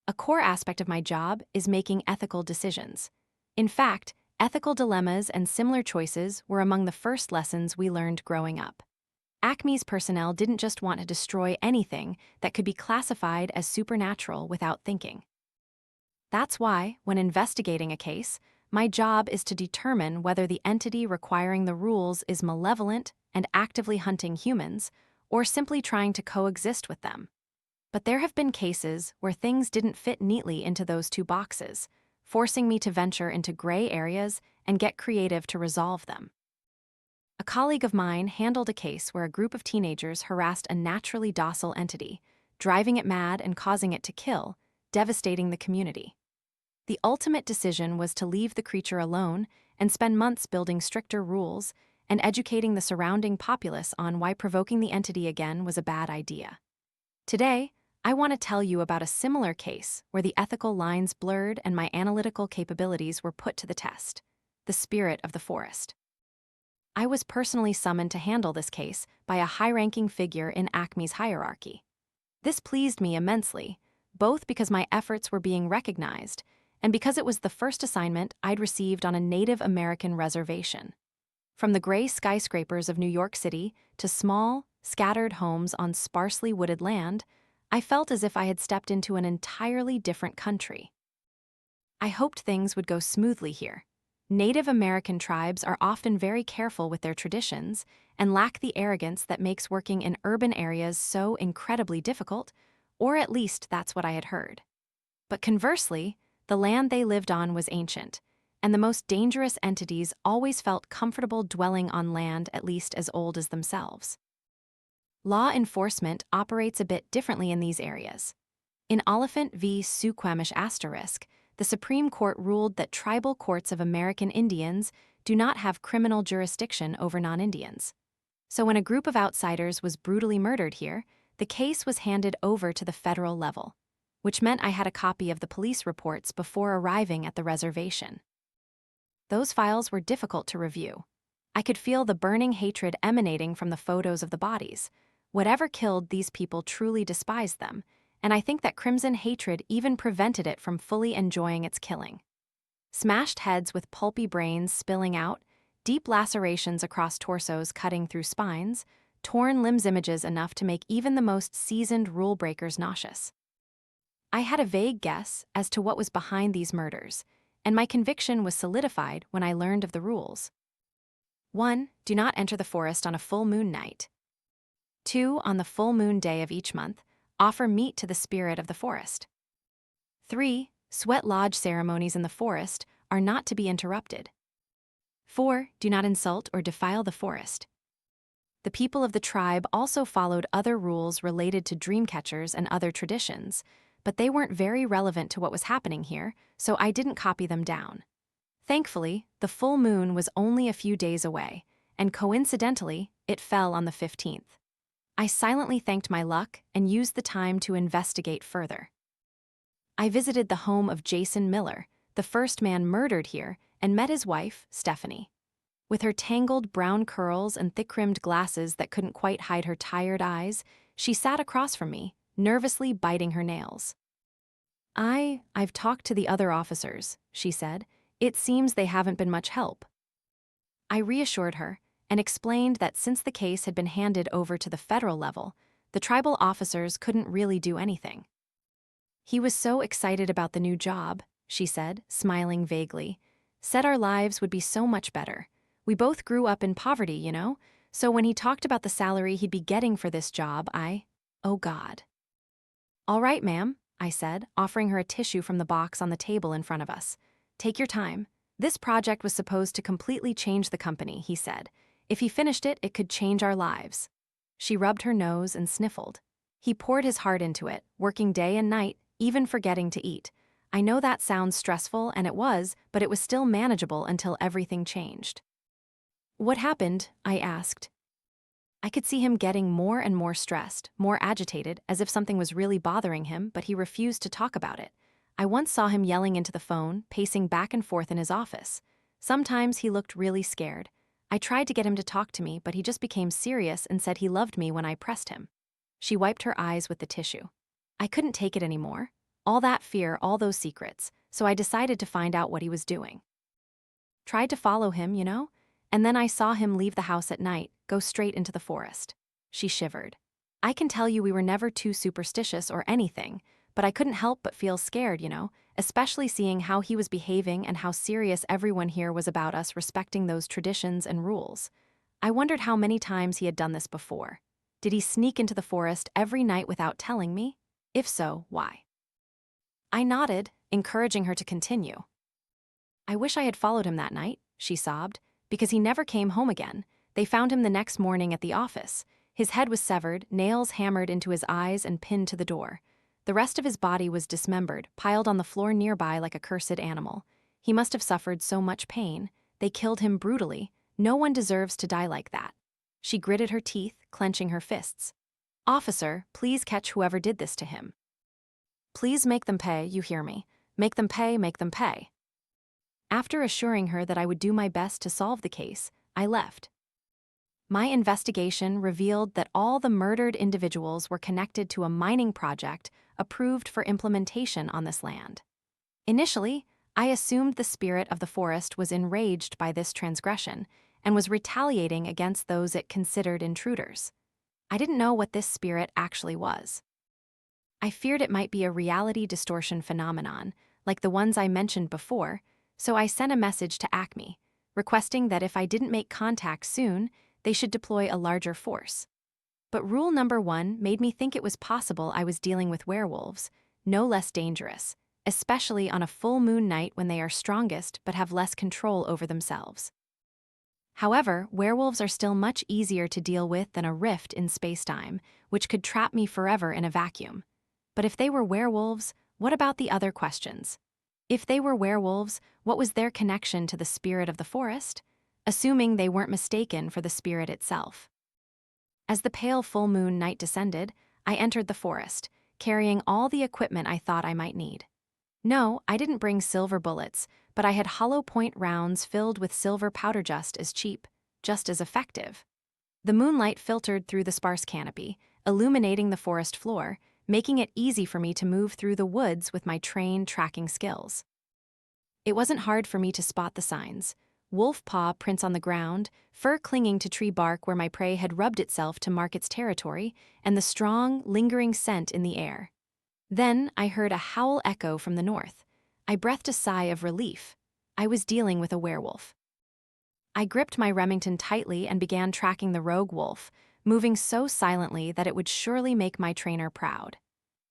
A core aspect of my job is making ethical decisions. In fact, ethical dilemmas and similar choices were among the first lessons we learned growing up. Acme's personnel didn't just want to destroy anything that could be classified as supernatural without thinking. That's why, when investigating a case, my job is to determine whether the entity requiring the rules is malevolent and actively hunting humans, or simply trying to coexist with them. But there have been cases where things didn't fit neatly into those two boxes, forcing me to venture into gray areas and get creative to resolve them. A colleague of mine handled a case where a group of teenagers harassed a naturally docile entity, driving it mad and causing it to kill, devastating the community. The ultimate decision was to leave the creature alone and spend months building stricter rules and educating the surrounding populace on why provoking the entity again was a bad idea. Today, I want to tell you about a similar case where the ethical lines blurred and my analytical capabilities were put to the test: the spirit of the forest. I was personally summoned to handle this case by a high-ranking figure in Acme's hierarchy. This pleased me immensely, both because my efforts were being recognized and because it was the first assignment I'd received on a Native American reservation. From the gray skyscrapers of New York City to small, scattered homes on sparsely wooded land, I felt as if I had stepped into an entirely different country. I hoped things would go smoothly here. Native American tribes are often very careful with their traditions and lack the arrogance that makes working in urban areas so incredibly difficult, or at least that's what I had heard. But conversely, the land they lived on was ancient, and the most dangerous entities always felt comfortable dwelling on land at least as old as themselves. Law enforcement operates a bit differently in these areas. In Oliphant v. Suquamish *, the Supreme Court ruled that tribal courts of American Indians do not have criminal jurisdiction over non-Indians. So when a group of outsiders was brutally murdered here, the case was handed over to the federal level, which meant I had a copy of the police reports before arriving at the reservation. Those files were difficult to review. I could feel the burning hatred emanating from the photos of the bodies. Whatever killed these people truly despised them, and I think that crimson hatred even prevented it from fully enjoying its killing. Smashed heads with pulpy brains spilling out, deep lacerations across torsos cutting through spines, torn limbs, images enough to make even the most seasoned rule breakers nauseous. I had a vague guess as to what was behind these murders, and my conviction was solidified when I learned of the rules. 1. Do not enter the forest on a full moon night. 2. On the full moon day of each month, offer meat to the spirit of the forest. 3. Sweat lodge ceremonies in the forest are not to be interrupted. 4. Do not insult or defile the forest. The people of the tribe also followed other rules related to dream catchers and other traditions, but they weren't very relevant to what was happening here, so I didn't copy them down. Thankfully, the full moon was only a few days away, and coincidentally, it fell on the 15th. I silently thanked my luck and used the time to investigate further. I visited the home of Jason Miller, the first man murdered here, and met his wife, Stephanie. With her tangled brown curls and thick-rimmed glasses that couldn't quite hide her tired eyes, she sat across from me, nervously biting her nails. I've talked to the other officers, she said. It seems they haven't been much help. I reassured her and explained that since the case had been handed over to the federal level, the tribal officers couldn't really do anything. He was so excited about the new job, she said, smiling vaguely. Said our lives would be so much better. We both grew up in poverty, you know, so when he talked about the salary he'd be getting for this job, oh God. All right, ma'am, I said, offering her a tissue from the box on the table in front of us. Take your time. This project was supposed to completely change the company, he said. If he finished it, it could change our lives. She rubbed her nose and sniffled. He poured his heart into it, working day and night, even forgetting to eat. I know that sounds stressful, and it was, but it was still manageable until everything changed. What happened? I asked. I could see him getting more and more stressed, more agitated, as if something was really bothering him, but he refused to talk about it. I once saw him yelling into the phone, pacing back and forth in his office. Sometimes he looked really scared. I tried to get him to talk to me, but he just became serious and said he loved me when I pressed him. She wiped her eyes with the tissue. I couldn't take it anymore. All that fear, all those secrets, so I decided to find out what he was doing. Tried to follow him, you know? And then I saw him leave the house at night, go straight into the forest. She shivered. I can tell you we were never too superstitious or anything, but I couldn't help but feel scared, you know, especially seeing how he was behaving and how serious everyone here was about us respecting those traditions and rules. I wondered how many times he had done this before. Did he sneak into the forest every night without telling me? If so, why? I nodded, encouraging her to continue. I wish I had followed him that night, she sobbed, because he never came home again. They found him the next morning at the office. His head was severed, nails hammered into his eyes and pinned to the door. The rest of his body was dismembered, piled on the floor nearby like a cursed animal. He must have suffered so much pain. They killed him brutally. No one deserves to die like that. She gritted her teeth, clenching her fists. Officer, please catch whoever did this to him. Please make them pay, you hear me. Make them pay, make them pay. After assuring her that I would do my best to solve the case, I left. My investigation revealed that all the murdered individuals were connected to a mining project approved for implementation on this land. Initially, I assumed the spirit of the forest was enraged by this transgression and was retaliating against those it considered intruders. I didn't know what this spirit actually was. I feared it might be a reality distortion phenomenon, like the ones I mentioned before, so I sent a message to Acme, requesting that if I didn't make contact soon, they should deploy a larger force. But rule number 1 made me think it was possible I was dealing with werewolves, no less dangerous, especially on a full moon night when they are strongest but have less control over themselves. However, werewolves are still much easier to deal with than a rift in spacetime, which could trap me forever in a vacuum. But if they were werewolves, what about the other questions? If they were werewolves, what was their connection to the spirit of the forest? Assuming they weren't mistaken for the spirit itself. As the pale full moon night descended, I entered the forest, carrying all the equipment I thought I might need. No, I didn't bring silver bullets, but I had hollow point rounds filled with silver powder just as cheap, just as effective. The moonlight filtered through the sparse canopy, illuminating the forest floor, making it easy for me to move through the woods with my trained tracking skills. It wasn't hard for me to spot the signs. Wolf paw prints on the ground, fur clinging to tree bark where my prey had rubbed itself to mark its territory, and the strong, lingering scent in the air. Then I heard a howl echo from the north. I breathed a sigh of relief. I was dealing with a werewolf. I gripped my Remington tightly and began tracking the rogue wolf, moving so silently that it would surely make my trainer proud.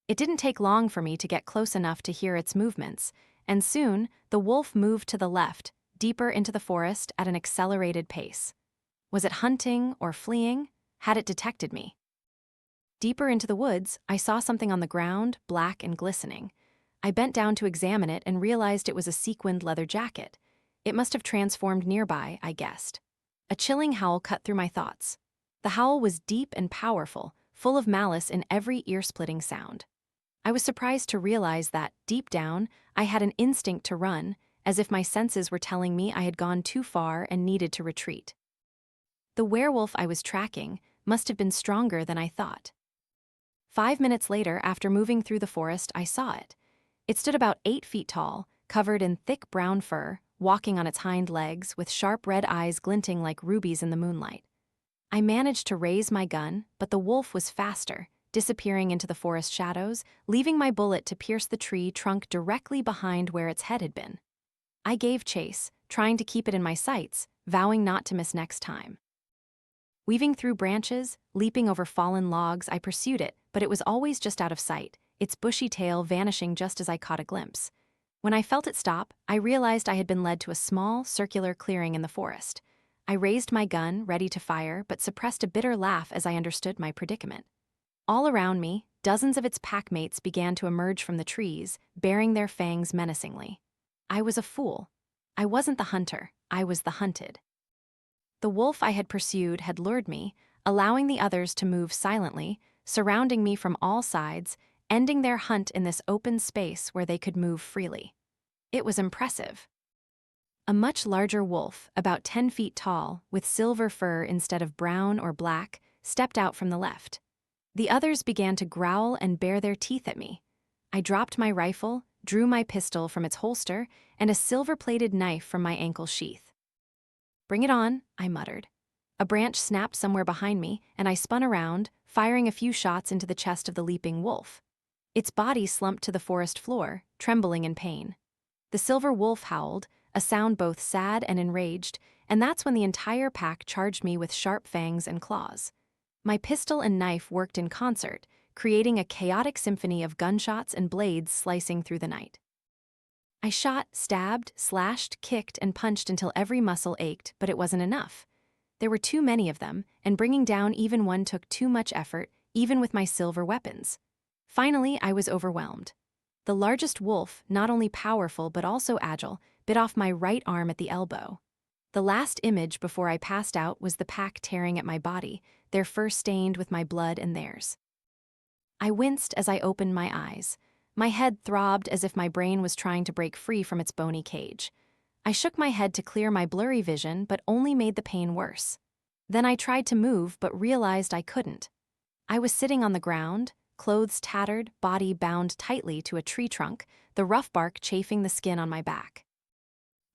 It didn't take long for me to get close enough to hear its movements, and soon the wolf moved to the left, deeper into the forest at an accelerated pace. Was it hunting or fleeing? Had it detected me? Deeper into the woods, I saw something on the ground, black and glistening. I bent down to examine it and realized it was a sequined leather jacket. It must have transformed nearby, I guessed. A chilling howl cut through my thoughts. The howl was deep and powerful, full of malice in every ear-splitting sound. I was surprised to realize that, deep down, I had an instinct to run, as if my senses were telling me I had gone too far and needed to retreat. The werewolf I was tracking must have been stronger than I thought. 5 minutes later, after moving through the forest, I saw it. It stood about 8 feet tall, covered in thick brown fur, walking on its hind legs with sharp red eyes glinting like rubies in the moonlight. I managed to raise my gun, but the wolf was faster, disappearing into the forest shadows, leaving my bullet to pierce the tree trunk directly behind where its head had been. I gave chase, trying to keep it in my sights, vowing not to miss next time. Weaving through branches, leaping over fallen logs, I pursued it, but it was always just out of sight, its bushy tail vanishing just as I caught a glimpse. When I felt it stop, I realized I had been led to a small, circular clearing in the forest. I raised my gun, ready to fire, but suppressed a bitter laugh as I understood my predicament. All around me, dozens of its packmates began to emerge from the trees, baring their fangs menacingly. I was a fool. I wasn't the hunter, I was the hunted. The wolf I had pursued had lured me, allowing the others to move silently, surrounding me from all sides, ending their hunt in this open space where they could move freely. It was impressive. A much larger wolf, about 10 feet tall, with silver fur instead of brown or black, stepped out from the left. The others began to growl and bare their teeth at me. I dropped my rifle, drew my pistol from its holster, and a silver-plated knife from my ankle sheath. "Bring it on," I muttered. A branch snapped somewhere behind me, and I spun around, firing a few shots into the chest of the leaping wolf. Its body slumped to the forest floor, trembling in pain. The silver wolf howled, a sound both sad and enraged, and that's when the entire pack charged me with sharp fangs and claws. My pistol and knife worked in concert, creating a chaotic symphony of gunshots and blades slicing through the night. I shot, stabbed, slashed, kicked, and punched until every muscle ached, but it wasn't enough. There were too many of them, and bringing down even one took too much effort, even with my silver weapons. Finally, I was overwhelmed. The largest wolf, not only powerful but also agile, bit off my right arm at the elbow. The last image before I passed out was the pack tearing at my body, their fur stained with my blood and theirs. I winced as I opened my eyes. My head throbbed as if my brain was trying to break free from its bony cage. I shook my head to clear my blurry vision, but only made the pain worse. Then I tried to move, but realized I couldn't. I was sitting on the ground, clothes tattered, body bound tightly to a tree trunk, the rough bark chafing the skin on my back.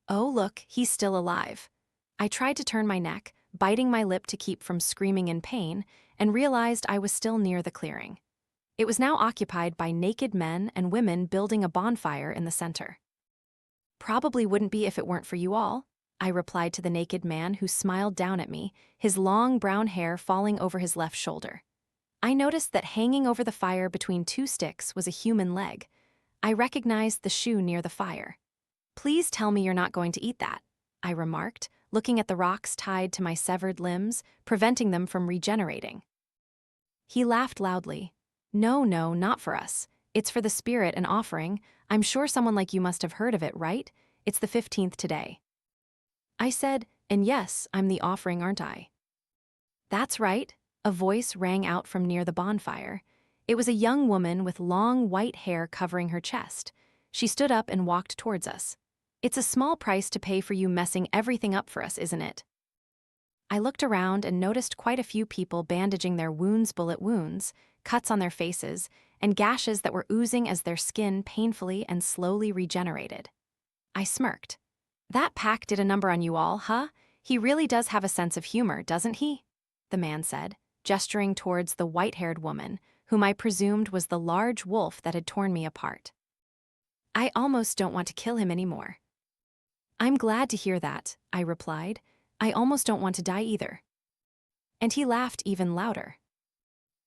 Oh, look, he's still alive. I tried to turn my neck, biting my lip to keep from screaming in pain, and realized I was still near the clearing. It was now occupied by naked men and women building a bonfire in the center. Probably wouldn't be if it weren't for you all, I replied to the naked man who smiled down at me, his long brown hair falling over his left shoulder. I noticed that hanging over the fire between two sticks was a human leg. I recognized the shoe near the fire. Please tell me you're not going to eat that, I remarked, looking at the rocks tied to my severed limbs, preventing them from regenerating. He laughed loudly. No, not for us. It's for the spirit and offering. I'm sure someone like you must have heard of it, right? It's the 15th today. I said, and yes, I'm the offering, aren't I? That's right, a voice rang out from near the bonfire. It was a young woman with long white hair covering her chest. She stood up and walked towards us. It's a small price to pay for you messing everything up for us, isn't it? I looked around and noticed quite a few people bandaging their wounds, bullet wounds, cuts on their faces, and gashes that were oozing as their skin painfully and slowly regenerated. I smirked. That pack did a number on you all, huh? He really does have a sense of humor, doesn't he? The man said, gesturing towards the white-haired woman, whom I presumed was the large wolf that had torn me apart. I almost don't want to kill him anymore. I'm glad to hear that, I replied. I almost don't want to die either. And he laughed even louder.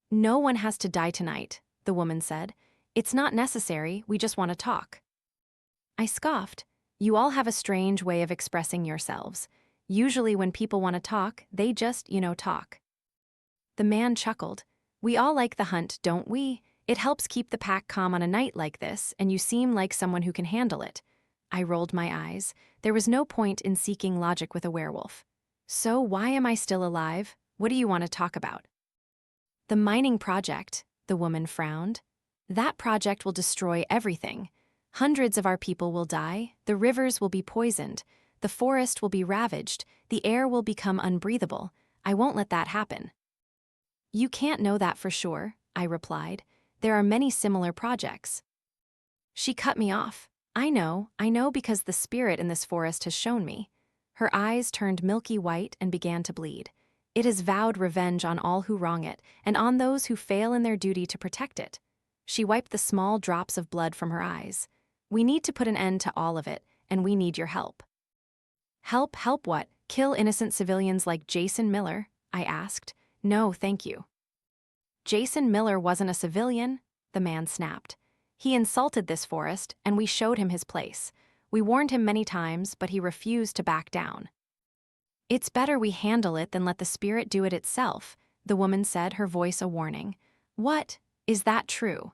No one has to die tonight, the woman said. It's not necessary, we just want to talk. I scoffed. You all have a strange way of expressing yourselves. Usually when people want to talk, they just, talk. The man chuckled. We all like the hunt, don't we? It helps keep the pack calm on a night like this, and you seem like someone who can handle it. I rolled my eyes. There was no point in seeking logic with a werewolf. So why am I still alive? What do you want to talk about? The mining project, the woman frowned. That project will destroy everything. Hundreds of our people will die, the rivers will be poisoned, the forest will be ravaged, the air will become unbreathable. I won't let that happen. You can't know that for sure, I replied. There are many similar projects. She cut me off. I know because the spirit in this forest has shown me. Her eyes turned milky white and began to bleed. It has vowed revenge on all who wrong it, and on those who fail in their duty to protect it. She wiped the small drops of blood from her eyes. We need to put an end to all of it, and we need your help. Help what? Kill innocent civilians like Jason Miller? I asked. No, thank you. Jason Miller wasn't a civilian, the man snapped. He insulted this forest, and we showed him his place. We warned him many times, but he refused to back down. It's better we handle it than let the spirit do it itself, the woman said, her voice a warning. What? Is that true?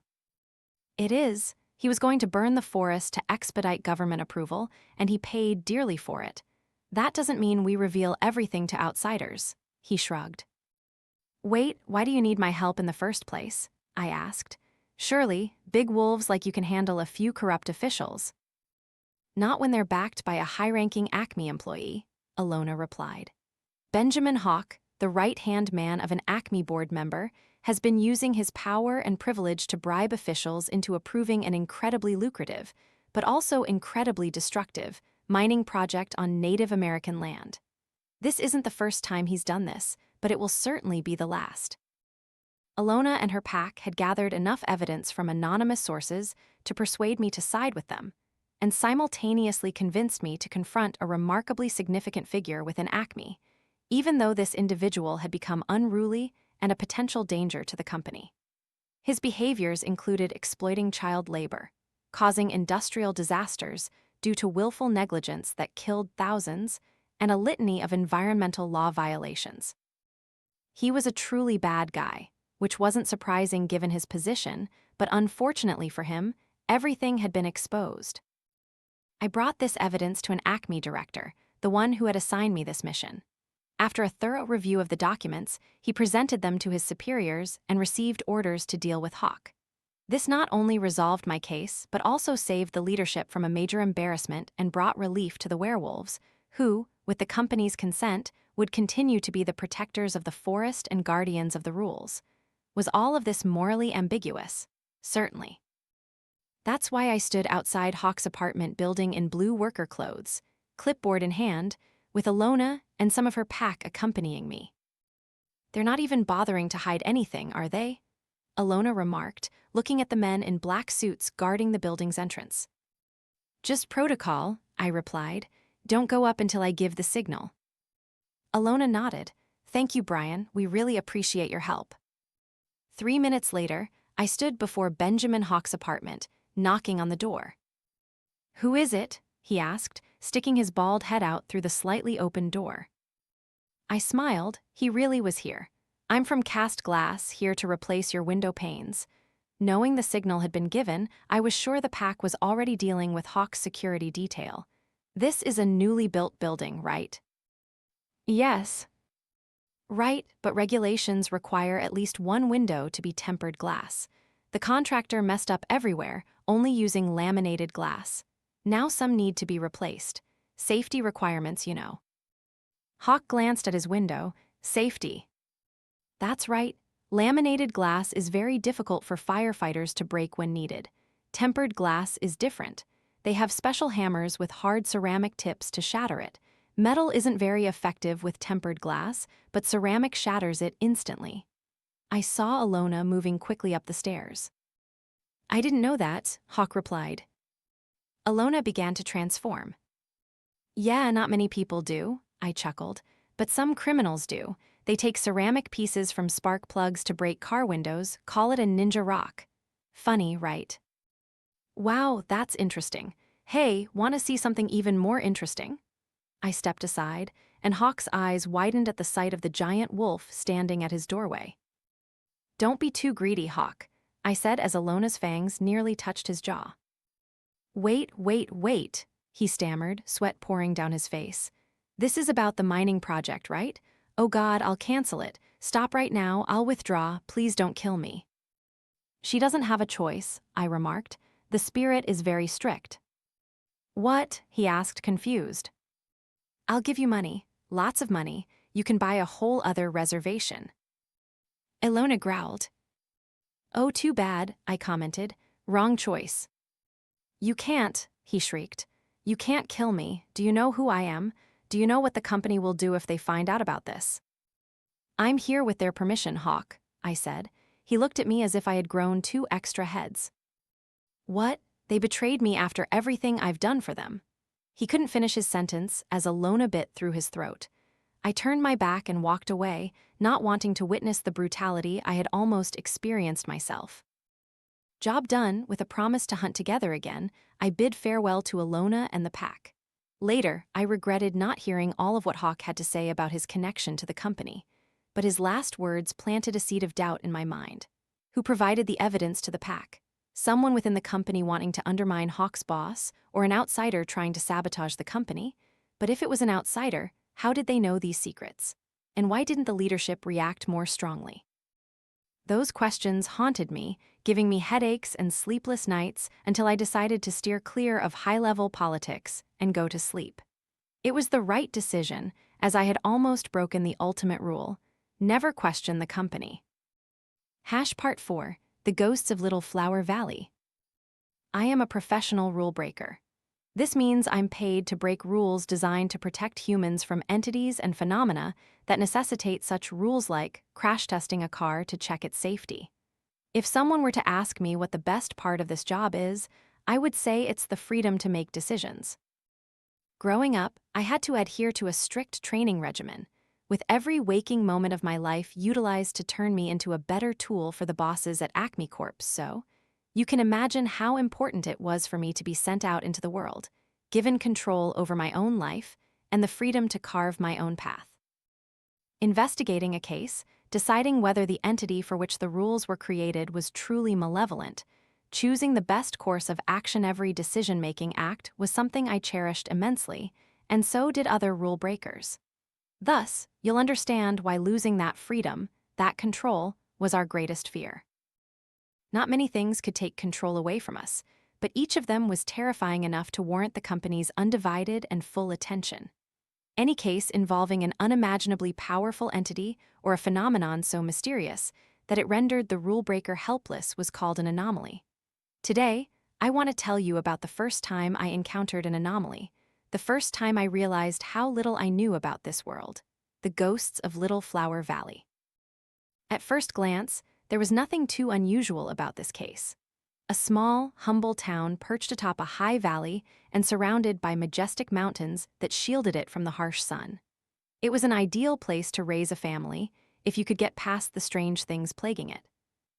It is. He was going to burn the forest to expedite government approval, and he paid dearly for it. That doesn't mean we reveal everything to outsiders, he shrugged. Wait, why do you need my help in the first place? I asked. Surely, big wolves like you can handle a few corrupt officials. Not when they're backed by a high-ranking Acme employee, Alona replied. Benjamin Hawk, the right-hand man of an Acme board member, has been using his power and privilege to bribe officials into approving an incredibly lucrative, but also incredibly destructive, mining project on Native American land. This isn't the first time he's done this, but it will certainly be the last. Alona and her pack had gathered enough evidence from anonymous sources to persuade me to side with them, and simultaneously convinced me to confront a remarkably significant figure within Acme, even though this individual had become unruly and a potential danger to the company. His behaviors included exploiting child labor, causing industrial disasters due to willful negligence that killed thousands, and a litany of environmental law violations. He was a truly bad guy, which wasn't surprising given his position, but unfortunately for him, everything had been exposed. I brought this evidence to an Acme director, the one who had assigned me this mission. After a thorough review of the documents, he presented them to his superiors and received orders to deal with Hawk. This not only resolved my case, but also saved the leadership from a major embarrassment and brought relief to the werewolves, who, with the company's consent, would continue to be the protectors of the forest and guardians of the rules. Was all of this morally ambiguous? Certainly. That's why I stood outside Hawk's apartment building in blue worker clothes, clipboard in hand, with Alona and some of her pack accompanying me. "They're not even bothering to hide anything, are they?" Alona remarked, looking at the men in black suits guarding the building's entrance. "Just protocol," I replied. "Don't go up until I give the signal." Alona nodded. "Thank you, Brian. We really appreciate your help." 3 minutes later, I stood before Benjamin Hawk's apartment, knocking on the door. "Who is it?" he asked, sticking his bald head out through the slightly open door. I smiled. He really was here. "I'm from Cast Glass, here to replace your window panes." Knowing the signal had been given, I was sure the pack was already dealing with Hawk's security detail. "This is a newly built building, right?" "Yes." "Right, but regulations require at least one window to be tempered glass. The contractor messed up everywhere, only using laminated glass. Now some need to be replaced. Safety requirements, you know." Hawk glanced at his window. "Safety." "That's right. Laminated glass is very difficult for firefighters to break when needed. Tempered glass is different. They have special hammers with hard ceramic tips to shatter it. Metal isn't very effective with tempered glass, but ceramic shatters it instantly." I saw Alona moving quickly up the stairs. "I didn't know that," Hawk replied. Alona began to transform. "Yeah, not many people do," I chuckled, "but some criminals do. They take ceramic pieces from spark plugs to break car windows, call it a ninja rock. Funny, right?" "Wow, that's interesting. Hey, want to see something even more interesting?" I stepped aside, and Hawk's eyes widened at the sight of the giant wolf standing at his doorway. "Don't be too greedy, Hawk," I said as Alona's fangs nearly touched his jaw. Wait, he stammered, sweat pouring down his face. "This is about the mining project, right? Oh God, I'll cancel it. Stop right now, I'll withdraw, please don't kill me." "She doesn't have a choice," I remarked. "The spirit is very strict." "What?" he asked, confused. "I'll give you money, lots of money. You can buy a whole other reservation." Alona growled. "Oh, too bad," I commented. "Wrong choice." "You can't," he shrieked. "You can't kill me. Do you know who I am? Do you know what the company will do if they find out about this?" "I'm here with their permission, Hawk," I said. He looked at me as if I had grown 2 extra heads. "What? They betrayed me after everything I've done for them." He couldn't finish his sentence as Alona bit through his throat. I turned my back and walked away, not wanting to witness the brutality I had almost experienced myself. Job done, with a promise to hunt together again, I bid farewell to Alona and the pack. Later, I regretted not hearing all of what Hawk had to say about his connection to the company, but his last words planted a seed of doubt in my mind. Who provided the evidence to the pack? Someone within the company wanting to undermine Hawk's boss, or an outsider trying to sabotage the company? But if it was an outsider, how did they know these secrets? And why didn't the leadership react more strongly? Those questions haunted me, giving me headaches and sleepless nights until I decided to steer clear of high-level politics and go to sleep. It was the right decision, as I had almost broken the ultimate rule: never question the company. Part 4, The Ghosts of Little Flower Valley. I am a professional rule breaker. This means I'm paid to break rules designed to protect humans from entities and phenomena that necessitate such rules like crash testing a car to check its safety. If someone were to ask me what the best part of this job is, I would say it's the freedom to make decisions. Growing up, I had to adhere to a strict training regimen, with every waking moment of my life utilized to turn me into a better tool for the bosses at Acme Corp. So, you can imagine how important it was for me to be sent out into the world, given control over my own life and the freedom to carve my own path. Investigating a case, deciding whether the entity for which the rules were created was truly malevolent, choosing the best course of action every decision-making act was something I cherished immensely, and so did other rule breakers. Thus, you'll understand why losing that freedom, that control, was our greatest fear. Not many things could take control away from us, but each of them was terrifying enough to warrant the company's undivided and full attention. Any case involving an unimaginably powerful entity or a phenomenon so mysterious that it rendered the rule breaker helpless was called an anomaly. Today, I want to tell you about the first time I encountered an anomaly, the first time I realized how little I knew about this world, the ghosts of Little Flower Valley. At first glance, there was nothing too unusual about this case. A small, humble town perched atop a high valley and surrounded by majestic mountains that shielded it from the harsh sun. It was an ideal place to raise a family if you could get past the strange things plaguing it.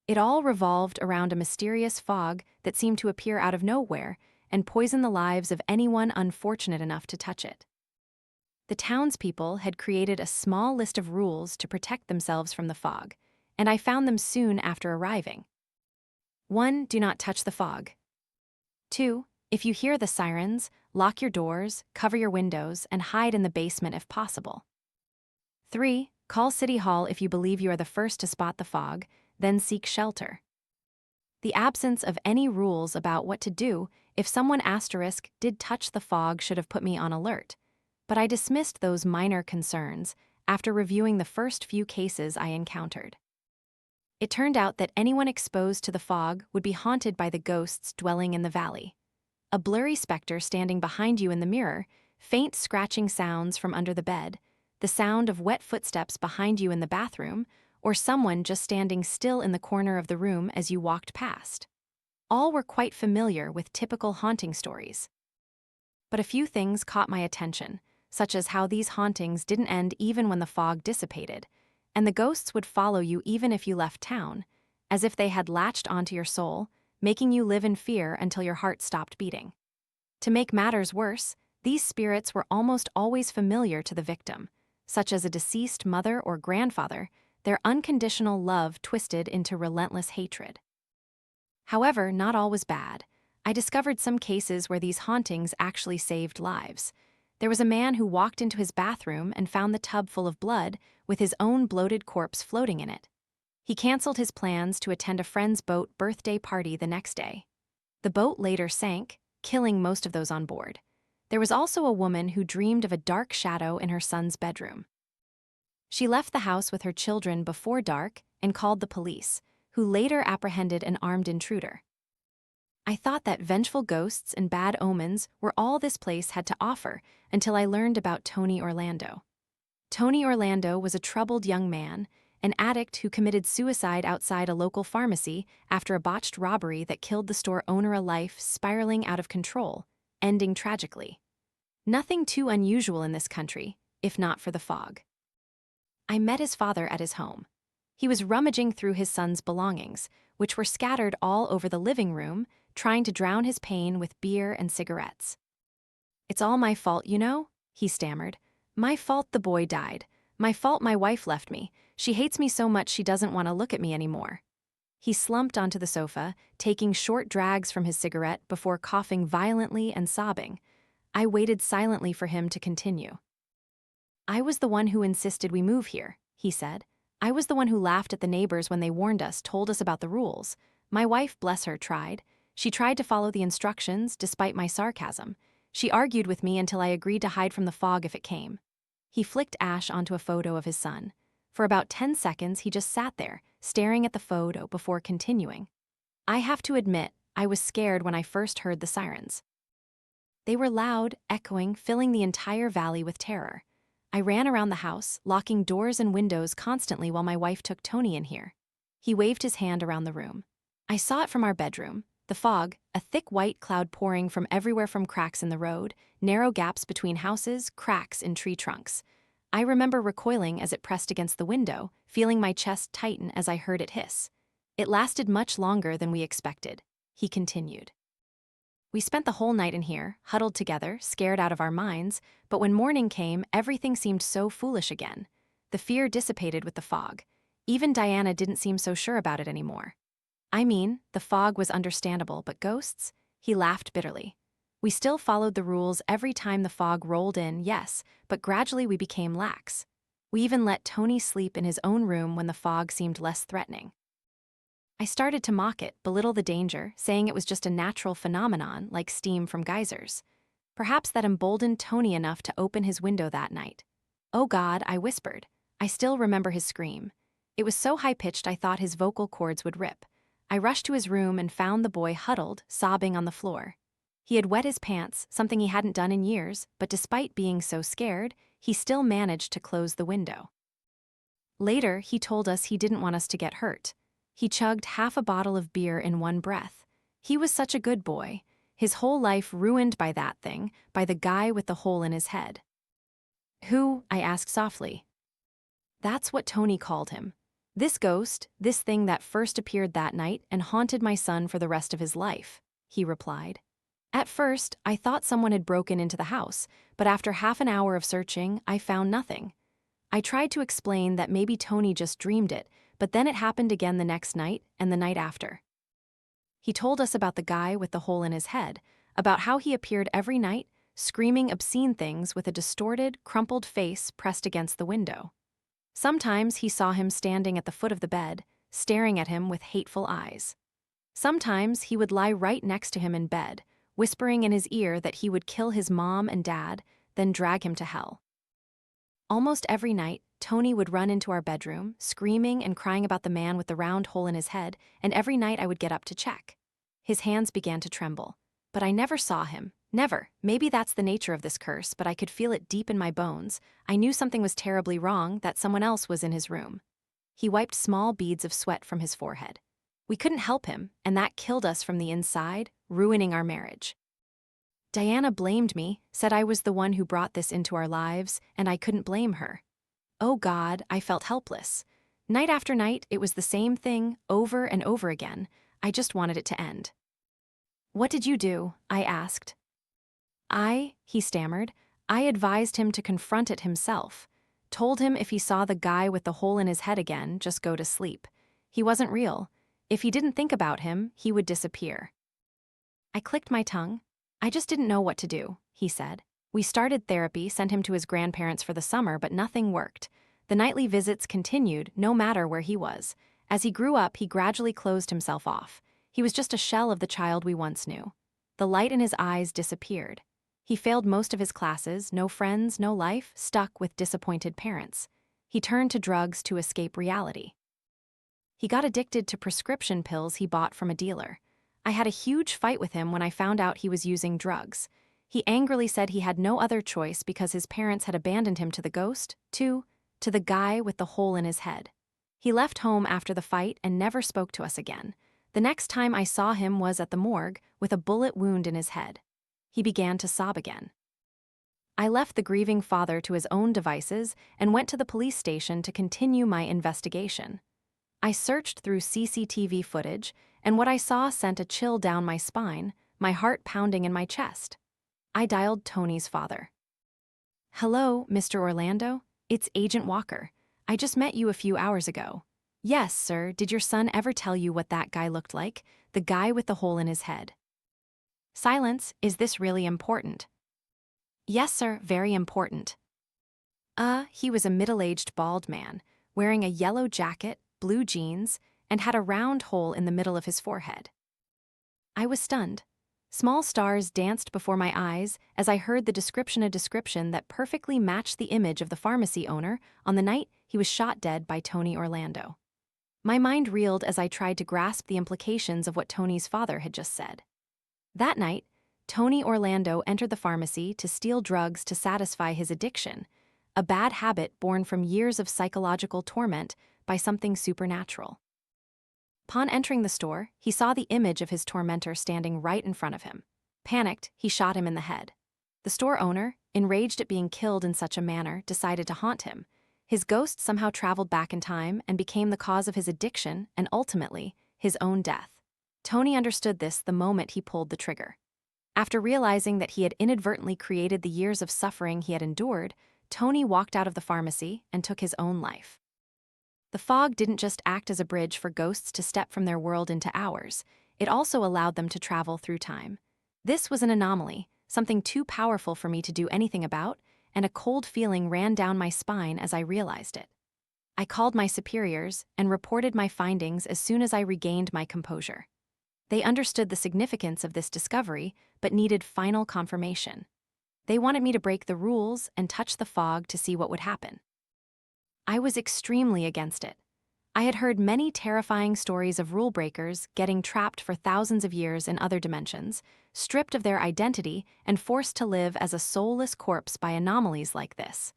It all revolved around a mysterious fog that seemed to appear out of nowhere and poison the lives of anyone unfortunate enough to touch it. The townspeople had created a small list of rules to protect themselves from the fog, and I found them soon after arriving. 1. Do not touch the fog. 2. If you hear the sirens, lock your doors, cover your windows, and hide in the basement if possible. 3. Call City Hall if you believe you are the first to spot the fog, then seek shelter. The absence of any rules about what to do if someone did touch the fog should have put me on alert, but I dismissed those minor concerns after reviewing the first few cases I encountered. It turned out that anyone exposed to the fog would be haunted by the ghosts dwelling in the valley. A blurry specter standing behind you in the mirror, faint scratching sounds from under the bed, the sound of wet footsteps behind you in the bathroom, or someone just standing still in the corner of the room as you walked past. All were quite familiar with typical haunting stories. But a few things caught my attention, such as how these hauntings didn't end even when the fog dissipated, and the ghosts would follow you even if you left town, as if they had latched onto your soul, making you live in fear until your heart stopped beating. To make matters worse, these spirits were almost always familiar to the victim, such as a deceased mother or grandfather, their unconditional love twisted into relentless hatred. However, not all was bad. I discovered some cases where these hauntings actually saved lives. There was a man who walked into his bathroom and found the tub full of blood with his own bloated corpse floating in it. He canceled his plans to attend a friend's boat birthday party the next day. The boat later sank, killing most of those on board. There was also a woman who dreamed of a dark shadow in her son's bedroom. She left the house with her children before dark and called the police, who later apprehended an armed intruder. I thought that vengeful ghosts and bad omens were all this place had to offer until I learned about Tony Orlando. Tony Orlando was a troubled young man, an addict who committed suicide outside a local pharmacy after a botched robbery that killed the store owner, a life spiraling out of control, ending tragically. Nothing too unusual in this country, if not for the fog. I met his father at his home. He was rummaging through his son's belongings, which were scattered all over the living room, trying to drown his pain with beer and cigarettes. "It's all my fault, you know," he stammered. "My fault the boy died. My fault my wife left me. She hates me so much she doesn't want to look at me anymore." He slumped onto the sofa, taking short drags from his cigarette before coughing violently and sobbing. I waited silently for him to continue. "I was the one who insisted we move here," he said. "I was the one who laughed at the neighbors when they warned us, told us about the rules. My wife, bless her, tried. She tried to follow the instructions, despite my sarcasm. She argued with me until I agreed to hide from the fog if it came." He flicked ash onto a photo of his son. For about 10 seconds, he just sat there, staring at the photo before continuing. "I have to admit, I was scared when I first heard the sirens. They were loud, echoing, filling the entire valley with terror. I ran around the house, locking doors and windows constantly while my wife took Tony in here." He waved his hand around the room. "I saw it from our bedroom. The fog, a thick white cloud pouring from everywhere, from cracks in the road, narrow gaps between houses, cracks in tree trunks. I remember recoiling as it pressed against the window, feeling my chest tighten as I heard it hiss. It lasted much longer than we expected, he continued. We spent the whole night in here, huddled together, scared out of our minds, but when morning came, everything seemed so foolish again. The fear dissipated with the fog. Even Diana didn't seem so sure about it anymore. I mean, the fog was understandable, but ghosts? He laughed bitterly. We still followed the rules every time the fog rolled in, yes, but gradually we became lax. We even let Tony sleep in his own room when the fog seemed less threatening. I started to mock it, belittle the danger, saying it was just a natural phenomenon like steam from geysers. Perhaps that emboldened Tony enough to open his window that night. "Oh God," I whispered. I still remember his scream. It was so high-pitched I thought his vocal cords would rip. I rushed to his room and found the boy huddled, sobbing on the floor. He had wet his pants, something he hadn't done in years, but despite being so scared, he still managed to close the window. Later, he told us he didn't want us to get hurt. He chugged half a bottle of beer in one breath. He was such a good boy. His whole life ruined by that thing, by the guy with the hole in his head. "Who?" I asked softly. "That's what Tony called him. This ghost, this thing that first appeared that night and haunted my son for the rest of his life," he replied. At first, I thought someone had broken into the house, but after half an hour of searching, I found nothing. I tried to explain that maybe Tony just dreamed it, but then it happened again the next night and the night after. He told us about the guy with the hole in his head, about how he appeared every night, screaming obscene things with a distorted, crumpled face pressed against the window. Sometimes he saw him standing at the foot of the bed, staring at him with hateful eyes. Sometimes he would lie right next to him in bed, whispering in his ear that he would kill his mom and dad, then drag him to hell. Almost every night, Tony would run into our bedroom, screaming and crying about the man with the round hole in his head, and every night I would get up to check. His hands began to tremble. But I never saw him. Never. Maybe that's the nature of this curse, but I could feel it deep in my bones. I knew something was terribly wrong, that someone else was in his room. He wiped small beads of sweat from his forehead. We couldn't help him, and that killed us from the inside, ruining our marriage. Diana blamed me, said I was the one who brought this into our lives, and I couldn't blame her. Oh God, I felt helpless. Night after night, it was the same thing, over and over again. I just wanted it to end. "What did you do?" I asked. He stammered. I advised him to confront it himself. Told him if he saw the guy with the hole in his head again, just go to sleep. He wasn't real. If he didn't think about him, he would disappear. I clicked my tongue. "I just didn't know what to do," he said. We started therapy, sent him to his grandparents for the summer, but nothing worked. The nightly visits continued, no matter where he was. As he grew up, he gradually closed himself off. He was just a shell of the child we once knew. The light in his eyes disappeared. He failed most of his classes, no friends, no life, stuck with disappointed parents. He turned to drugs to escape reality. He got addicted to prescription pills he bought from a dealer. I had a huge fight with him when I found out he was using drugs. He angrily said he had no other choice because his parents had abandoned him to the ghost, to the guy with the hole in his head. He left home after the fight and never spoke to us again. The next time I saw him was at the morgue with a bullet wound in his head. He began to sob again. I left the grieving father to his own devices and went to the police station to continue my investigation. I searched through CCTV footage, and what I saw sent a chill down my spine, my heart pounding in my chest. I dialed Tony's father. "Hello, Mr. Orlando? It's Agent Walker. I just met you a few hours ago." "Yes, sir. Did your son ever tell you what that guy looked like? The guy with the hole in his head?" Silence. Is this really important? "Yes, sir. Very important." He was a middle-aged bald man, wearing a yellow jacket, blue jeans, and had a round hole in the middle of his forehead. I was stunned. Small stars danced before my eyes as I heard the description that perfectly matched the image of the pharmacy owner on the night he was shot dead by Tony Orlando. My mind reeled as I tried to grasp the implications of what Tony's father had just said. That night, Tony Orlando entered the pharmacy to steal drugs to satisfy his addiction, a bad habit born from years of psychological torment by something supernatural. Upon entering the store, he saw the image of his tormentor standing right in front of him. Panicked, he shot him in the head. The store owner, enraged at being killed in such a manner, decided to haunt him. His ghost somehow traveled back in time and became the cause of his addiction and ultimately, his own death. Tony understood this the moment he pulled the trigger. After realizing that he had inadvertently created the years of suffering he had endured, Tony walked out of the pharmacy and took his own life. The fog didn't just act as a bridge for ghosts to step from their world into ours, it also allowed them to travel through time. This was an anomaly, something too powerful for me to do anything about, and a cold feeling ran down my spine as I realized it. I called my superiors and reported my findings as soon as I regained my composure. They understood the significance of this discovery, but needed final confirmation. They wanted me to break the rules and touch the fog to see what would happen. I was extremely against it. I had heard many terrifying stories of rule breakers getting trapped for thousands of years in other dimensions, stripped of their identity and forced to live as a soulless corpse by anomalies like this.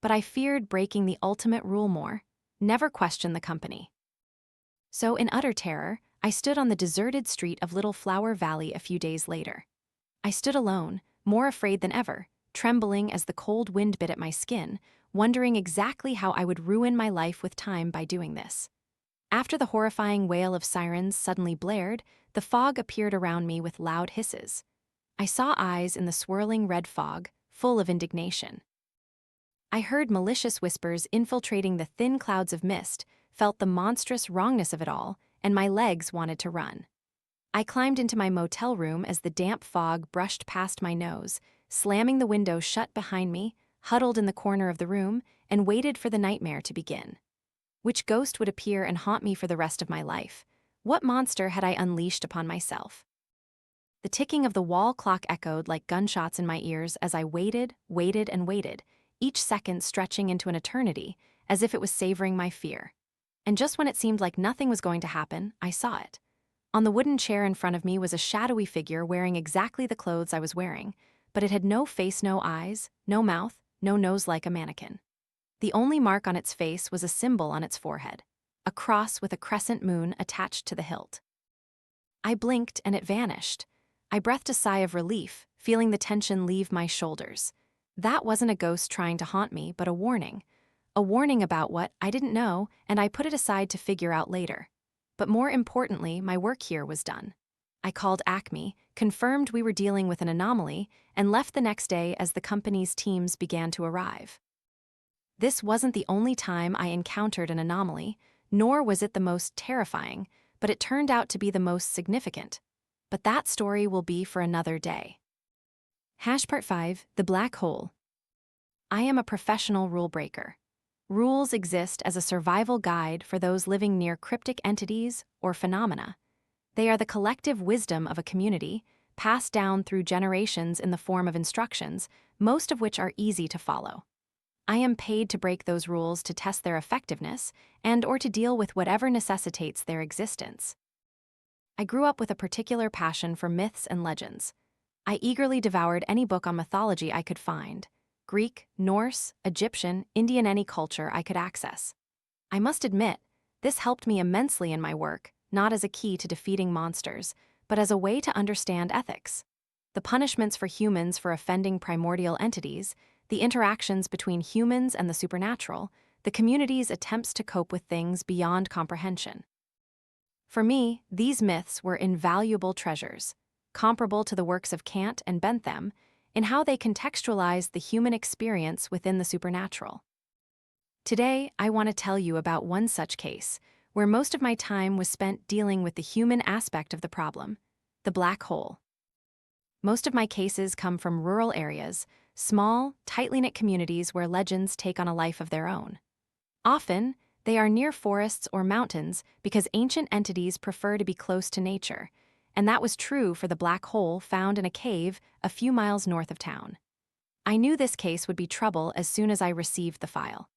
But I feared breaking the ultimate rule more, never question the company. So in utter terror, I stood on the deserted street of Little Flower Valley a few days later. I stood alone, more afraid than ever, trembling as the cold wind bit at my skin, wondering exactly how I would ruin my life with time by doing this. After the horrifying wail of sirens suddenly blared, the fog appeared around me with loud hisses. I saw eyes in the swirling red fog, full of indignation. I heard malicious whispers infiltrating the thin clouds of mist, felt the monstrous wrongness of it all, and my legs wanted to run. I climbed into my motel room as the damp fog brushed past my nose, slamming the window shut behind me, huddled in the corner of the room, and waited for the nightmare to begin. Which ghost would appear and haunt me for the rest of my life? What monster had I unleashed upon myself? The ticking of the wall clock echoed like gunshots in my ears as I waited, and waited, each second stretching into an eternity, as if it was savoring my fear. And just when it seemed like nothing was going to happen, I saw it. On the wooden chair in front of me was a shadowy figure wearing exactly the clothes I was wearing, but it had no face, no eyes, no mouth, no nose like a mannequin. The only mark on its face was a symbol on its forehead, a cross with a crescent moon attached to the hilt. I blinked and it vanished. I breathed a sigh of relief, feeling the tension leave my shoulders. That wasn't a ghost trying to haunt me, but a warning. A warning about what I didn't know, and I put it aside to figure out later. But more importantly, my work here was done. I called Acme, confirmed we were dealing with an anomaly, and left the next day as the company's teams began to arrive. This wasn't the only time I encountered an anomaly, nor was it the most terrifying, but it turned out to be the most significant. But that story will be for another day. Part 5, The Black Hole. I am a professional rule breaker. Rules exist as a survival guide for those living near cryptic entities or phenomena. They are the collective wisdom of a community, passed down through generations in the form of instructions, most of which are easy to follow. I am paid to break those rules to test their effectiveness and/or to deal with whatever necessitates their existence. I grew up with a particular passion for myths and legends. I eagerly devoured any book on mythology I could find. Greek, Norse, Egyptian, Indian, any culture I could access. I must admit, this helped me immensely in my work, not as a key to defeating monsters, but as a way to understand ethics. The punishments for humans for offending primordial entities, the interactions between humans and the supernatural, the community's attempts to cope with things beyond comprehension. For me, these myths were invaluable treasures, comparable to the works of Kant and Bentham, in how they contextualize the human experience within the supernatural. Today, I want to tell you about one such case, where most of my time was spent dealing with the human aspect of the problem, the black hole. Most of my cases come from rural areas, small, tightly knit communities where legends take on a life of their own. Often, they are near forests or mountains because ancient entities prefer to be close to nature, and that was true for the black hole found in a cave a few miles north of town. I knew this case would be trouble as soon as I received the file.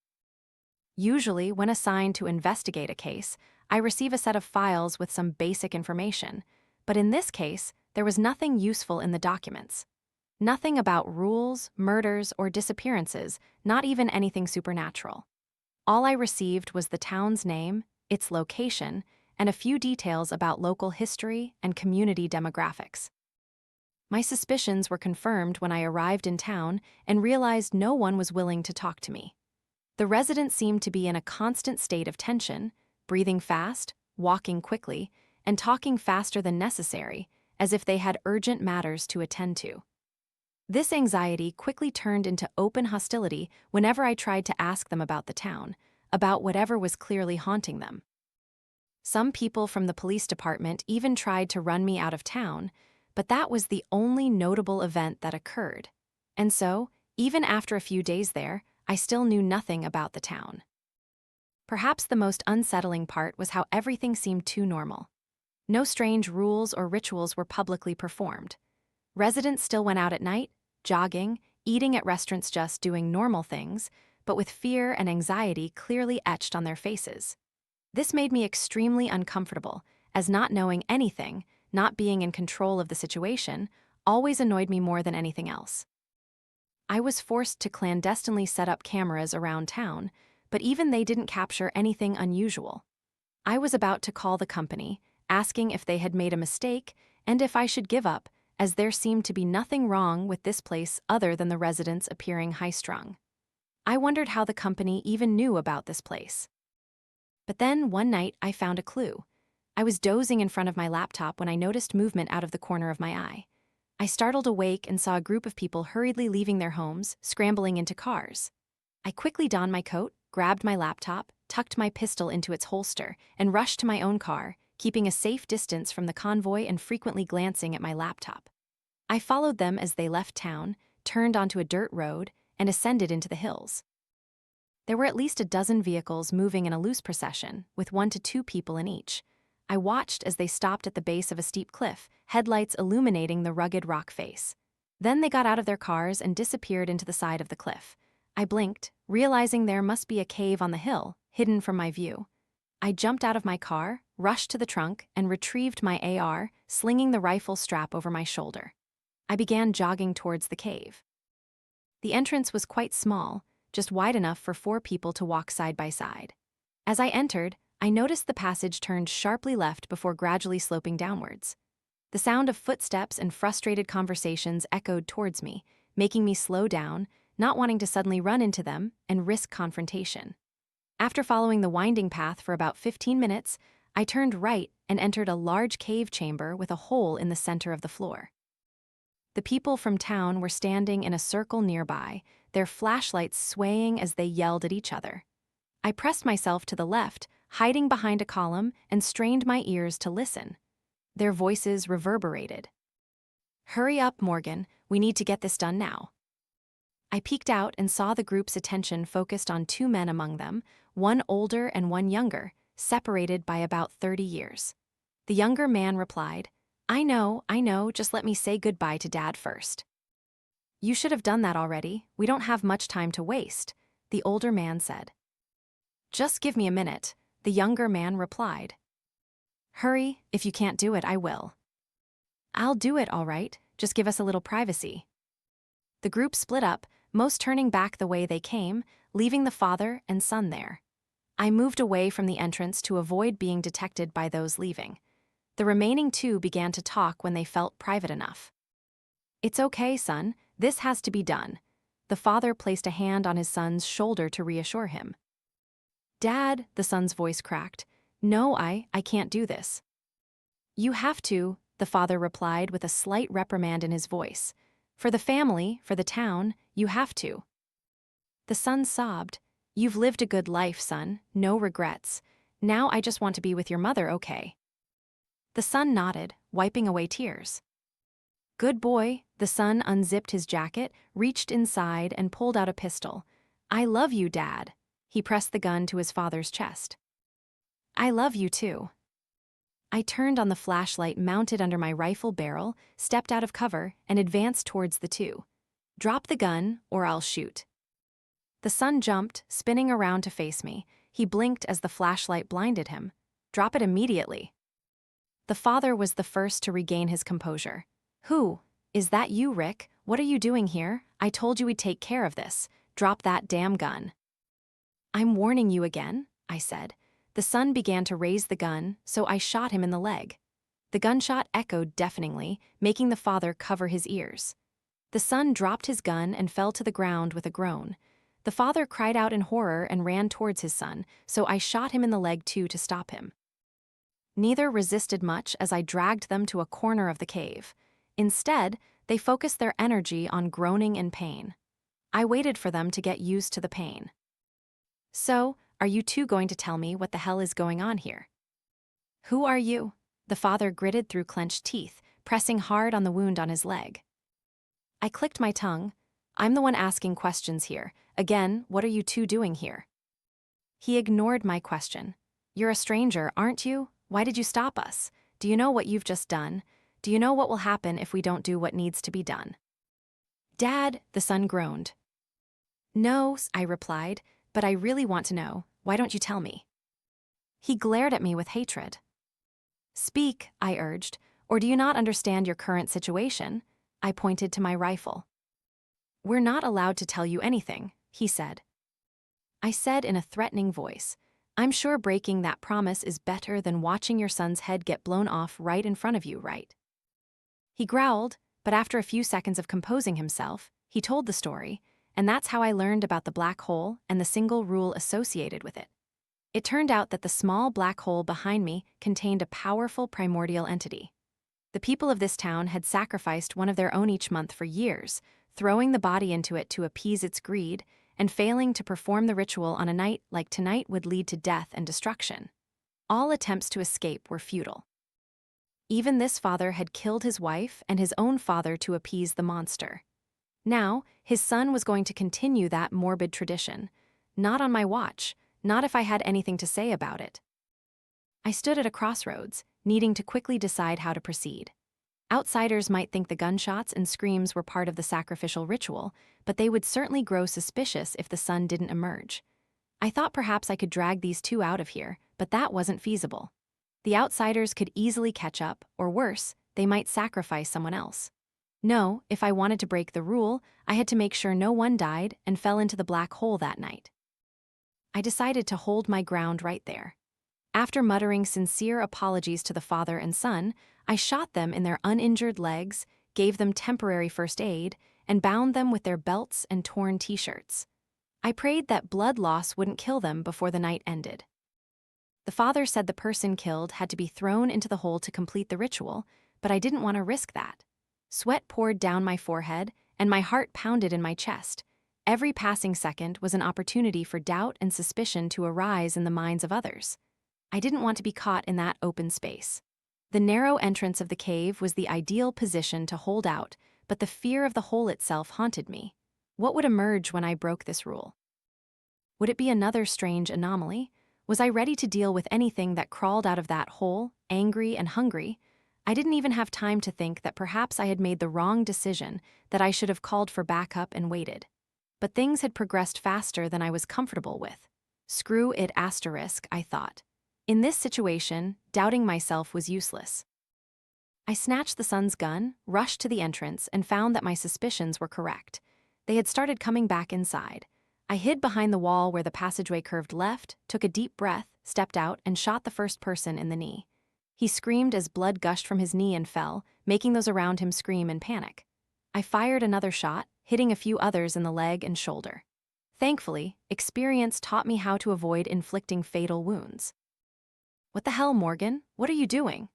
Usually, when assigned to investigate a case, I receive a set of files with some basic information, but in this case, there was nothing useful in the documents. Nothing about rules, murders, or disappearances, not even anything supernatural. All I received was the town's name, its location, and a few details about local history and community demographics. My suspicions were confirmed when I arrived in town and realized no one was willing to talk to me. The residents seemed to be in a constant state of tension, breathing fast, walking quickly, and talking faster than necessary, as if they had urgent matters to attend to. This anxiety quickly turned into open hostility whenever I tried to ask them about the town, about whatever was clearly haunting them. Some people from the police department even tried to run me out of town, but that was the only notable event that occurred. And so, even after a few days there, I still knew nothing about the town. Perhaps the most unsettling part was how everything seemed too normal. No strange rules or rituals were publicly performed. Residents still went out at night, jogging, eating at restaurants, just doing normal things, but with fear and anxiety clearly etched on their faces. This made me extremely uncomfortable, as not knowing anything, not being in control of the situation, always annoyed me more than anything else. I was forced to clandestinely set up cameras around town, but even they didn't capture anything unusual. I was about to call the company, asking if they had made a mistake and if I should give up, as there seemed to be nothing wrong with this place other than the residents appearing high-strung. I wondered how the company even knew about this place. But then, one night, I found a clue. I was dozing in front of my laptop when I noticed movement out of the corner of my eye. I startled awake and saw a group of people hurriedly leaving their homes, scrambling into cars. I quickly donned my coat, grabbed my laptop, tucked my pistol into its holster, and rushed to my own car, keeping a safe distance from the convoy and frequently glancing at my laptop. I followed them as they left town, turned onto a dirt road, and ascended into the hills. There were at least a dozen vehicles moving in a loose procession, with 1 to 2 people in each. I watched as they stopped at the base of a steep cliff, headlights illuminating the rugged rock face. Then they got out of their cars and disappeared into the side of the cliff. I blinked, realizing there must be a cave on the hill, hidden from my view. I jumped out of my car, rushed to the trunk, and retrieved my AR, slinging the rifle strap over my shoulder. I began jogging towards the cave. The entrance was quite small, just wide enough for 4 people to walk side by side. As I entered, I noticed the passage turned sharply left before gradually sloping downwards. The sound of footsteps and frustrated conversations echoed towards me, making me slow down, not wanting to suddenly run into them and risk confrontation. After following the winding path for about 15 minutes, I turned right and entered a large cave chamber with a hole in the center of the floor. The people from town were standing in a circle nearby, their flashlights swaying as they yelled at each other. I pressed myself to the left, hiding behind a column, and strained my ears to listen. Their voices reverberated. "Hurry up, Morgan, we need to get this done now." I peeked out and saw the group's attention focused on 2 men among them, one older and one younger, separated by about 30 years. The younger man replied, I know, just let me say goodbye to Dad first." "You should have done that already, we don't have much time to waste," the older man said. "Just give me a minute," the younger man replied. "Hurry, if you can't do it, I will." "I'll do it, all right, just give us a little privacy." The group split up, most turning back the way they came, leaving the father and son there. I moved away from the entrance to avoid being detected by those leaving. The remaining 2 began to talk when they felt private enough. "It's okay, son, this has to be done." The father placed a hand on his son's shoulder to reassure him. "Dad," the son's voice cracked, "No, I can't do this." "You have to," the father replied with a slight reprimand in his voice. "For the family, for the town, you have to." The son sobbed, "You've lived a good life, son, no regrets. Now I just want to be with your mother, okay?" The son nodded, wiping away tears. "Good boy," the son unzipped his jacket, reached inside, and pulled out a pistol. "I love you, Dad." He pressed the gun to his father's chest. "I love you too." I turned on the flashlight mounted under my rifle barrel, stepped out of cover, and advanced towards the 2. "Drop the gun, or I'll shoot." The son jumped, spinning around to face me. He blinked as the flashlight blinded him. "Drop it immediately." The father was the first to regain his composure. "Who? Is that you, Rick? What are you doing here? I told you we'd take care of this. Drop that damn gun." "I'm warning you again," I said. The son began to raise the gun, so I shot him in the leg. The gunshot echoed deafeningly, making the father cover his ears. The son dropped his gun and fell to the ground with a groan. The father cried out in horror and ran towards his son, so I shot him in the leg too to stop him. Neither resisted much as I dragged them to a corner of the cave. Instead, they focused their energy on groaning in pain. I waited for them to get used to the pain. "So, are you two going to tell me what the hell is going on here?" "Who are you?" The father gritted through clenched teeth, pressing hard on the wound on his leg. I clicked my tongue. "I'm the one asking questions here. Again, what are you two doing here?" He ignored my question. "You're a stranger, aren't you? Why did you stop us? Do you know what you've just done? Do you know what will happen if we don't do what needs to be done?" "Dad," the son groaned. "No," I replied, "but I really want to know. Why don't you tell me?" He glared at me with hatred. "Speak," I urged, "or do you not understand your current situation?" I pointed to my rifle. "We're not allowed to tell you anything," he said. I said in a threatening voice, "I'm sure breaking that promise is better than watching your son's head get blown off right in front of you, right?" He growled, but after a few seconds of composing himself, he told the story, and that's how I learned about the black hole and the single rule associated with it. It turned out that the small black hole behind me contained a powerful primordial entity. The people of this town had sacrificed one of their own each month for years, throwing the body into it to appease its greed, and failing to perform the ritual on a night like tonight would lead to death and destruction. All attempts to escape were futile. Even this father had killed his wife and his own father to appease the monster. Now, his son was going to continue that morbid tradition. Not on my watch, not if I had anything to say about it. I stood at a crossroads, needing to quickly decide how to proceed. Outsiders might think the gunshots and screams were part of the sacrificial ritual, but they would certainly grow suspicious if the son didn't emerge. I thought perhaps I could drag these two out of here, but that wasn't feasible. The outsiders could easily catch up, or worse, they might sacrifice someone else. No, if I wanted to break the rule, I had to make sure no one died and fell into the black hole that night. I decided to hold my ground right there. After muttering sincere apologies to the father and son, I shot them in their uninjured legs, gave them temporary first aid, and bound them with their belts and torn t-shirts. I prayed that blood loss wouldn't kill them before the night ended. The father said the person killed had to be thrown into the hole to complete the ritual, but I didn't want to risk that. Sweat poured down my forehead, and my heart pounded in my chest. Every passing second was an opportunity for doubt and suspicion to arise in the minds of others. I didn't want to be caught in that open space. The narrow entrance of the cave was the ideal position to hold out, but the fear of the hole itself haunted me. What would emerge when I broke this rule? Would it be another strange anomaly? Was I ready to deal with anything that crawled out of that hole, angry and hungry? I didn't even have time to think that perhaps I had made the wrong decision, that I should have called for backup and waited. But things had progressed faster than I was comfortable with. Screw it, I thought. In this situation, doubting myself was useless. I snatched the son's gun, rushed to the entrance, and found that my suspicions were correct. They had started coming back inside. I hid behind the wall where the passageway curved left, took a deep breath, stepped out, and shot the first person in the knee. He screamed as blood gushed from his knee and fell, making those around him scream in panic. I fired another shot, hitting a few others in the leg and shoulder. Thankfully, experience taught me how to avoid inflicting fatal wounds. "What the hell, Morgan? What are you doing?"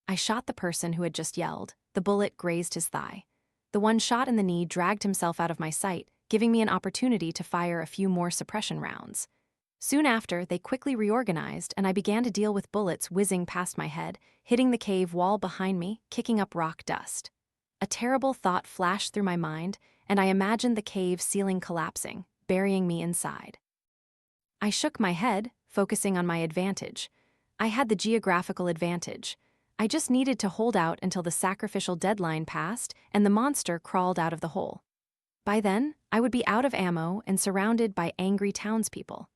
I shot the person who had just yelled. The bullet grazed his thigh. The one shot in the knee dragged himself out of my sight, giving me an opportunity to fire a few more suppression rounds. Soon after, they quickly reorganized, and I began to deal with bullets whizzing past my head, hitting the cave wall behind me, kicking up rock dust. A terrible thought flashed through my mind, and I imagined the cave ceiling collapsing, burying me inside. I shook my head, focusing on my advantage. I had the geographical advantage. I just needed to hold out until the sacrificial deadline passed and the monster crawled out of the hole. By then, I would be out of ammo and surrounded by angry townspeople.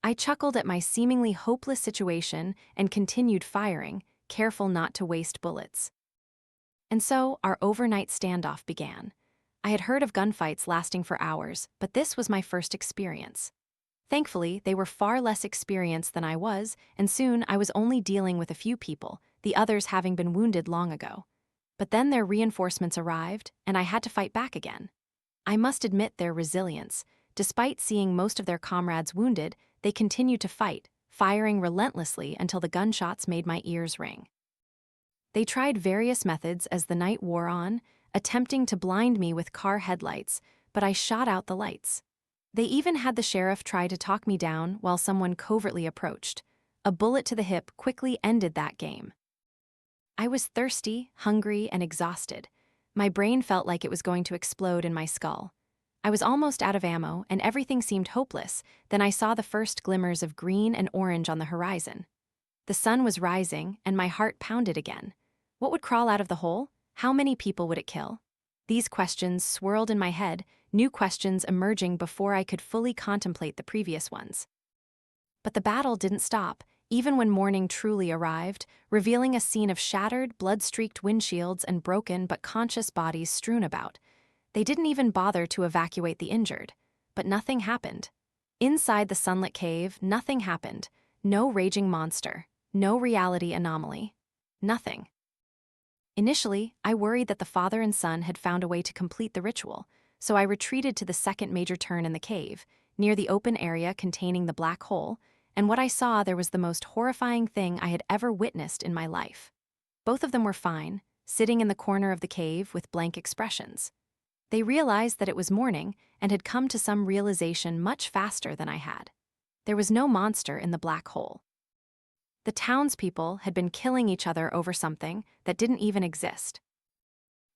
I chuckled at my seemingly hopeless situation and continued firing, careful not to waste bullets. And so, our overnight standoff began. I had heard of gunfights lasting for hours, but this was my first experience. Thankfully, they were far less experienced than I was, and soon I was only dealing with a few people, the others having been wounded long ago. But then their reinforcements arrived, and I had to fight back again. I must admit their resilience. Despite seeing most of their comrades wounded, they continued to fight, firing relentlessly until the gunshots made my ears ring. They tried various methods as the night wore on, attempting to blind me with car headlights, but I shot out the lights. They even had the sheriff try to talk me down while someone covertly approached. A bullet to the hip quickly ended that game. I was thirsty, hungry, and exhausted. My brain felt like it was going to explode in my skull. I was almost out of ammo, and everything seemed hopeless. Then I saw the first glimmers of green and orange on the horizon. The sun was rising, and my heart pounded again. What would crawl out of the hole? How many people would it kill? These questions swirled in my head, new questions emerging before I could fully contemplate the previous ones. But the battle didn't stop, even when morning truly arrived, revealing a scene of shattered, blood-streaked windshields and broken but conscious bodies strewn about. They didn't even bother to evacuate the injured. But nothing happened. Inside the sunlit cave, nothing happened. No raging monster. No reality anomaly. Nothing. Initially, I worried that the father and son had found a way to complete the ritual, so I retreated to the second major turn in the cave, near the open area containing the black hole, and what I saw there was the most horrifying thing I had ever witnessed in my life. Both of them were fine, sitting in the corner of the cave with blank expressions. They realized that it was morning and had come to some realization much faster than I had. There was no monster in the black hole. The townspeople had been killing each other over something that didn't even exist.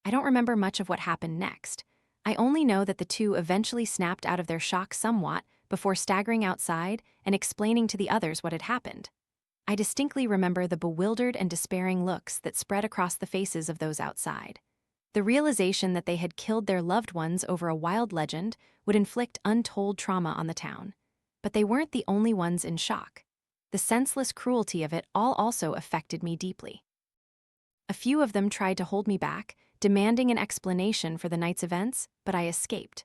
I don't remember much of what happened next. I only know that the two eventually snapped out of their shock somewhat before staggering outside and explaining to the others what had happened. I distinctly remember the bewildered and despairing looks that spread across the faces of those outside. The realization that they had killed their loved ones over a wild legend would inflict untold trauma on the town. But they weren't the only ones in shock. The senseless cruelty of it all also affected me deeply. A few of them tried to hold me back, demanding an explanation for the night's events, but I escaped.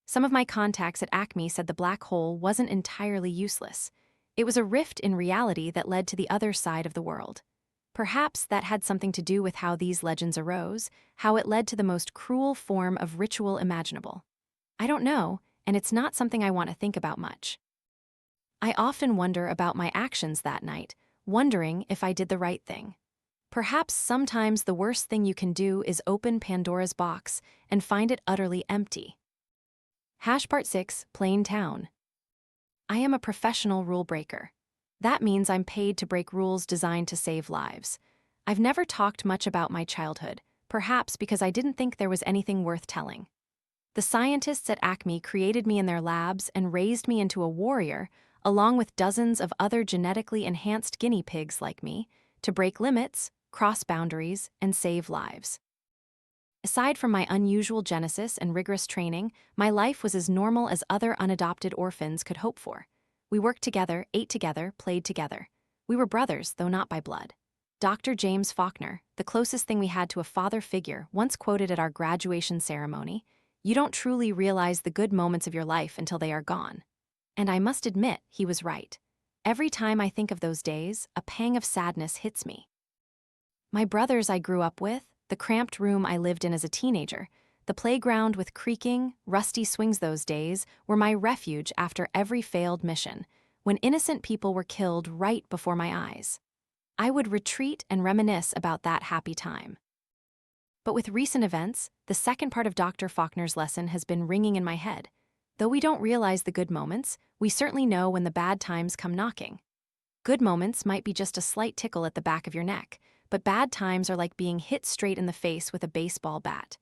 Some of my contacts at Acme said the black hole wasn't entirely useless. It was a rift in reality that led to the other side of the world. Perhaps that had something to do with how these legends arose, how it led to the most cruel form of ritual imaginable. I don't know, and it's not something I want to think about much. I often wonder about my actions that night, wondering if I did the right thing. Perhaps sometimes the worst thing you can do is open Pandora's box and find it utterly empty. Part 6, Plain Town. I am a professional rule breaker. That means I'm paid to break rules designed to save lives. I've never talked much about my childhood, perhaps because I didn't think there was anything worth telling. The scientists at Acme created me in their labs and raised me into a warrior, along with dozens of other genetically enhanced guinea pigs like me, to break limits, cross boundaries, and save lives. Aside from my unusual genesis and rigorous training, my life was as normal as other unadopted orphans could hope for. We worked together, ate together, played together. We were brothers, though not by blood. Dr. James Faulkner, the closest thing we had to a father figure, once quoted at our graduation ceremony, "You don't truly realize the good moments of your life until they are gone." And I must admit, he was right. Every time I think of those days, a pang of sadness hits me. My brothers I grew up with, the cramped room I lived in as a teenager, the playground with creaking, rusty swings those days were my refuge after every failed mission, when innocent people were killed right before my eyes. I would retreat and reminisce about that happy time. But with recent events, the second part of Dr. Faulkner's lesson has been ringing in my head. Though we don't realize the good moments, we certainly know when the bad times come knocking. Good moments might be just a slight tickle at the back of your neck, but bad times are like being hit straight in the face with a baseball bat.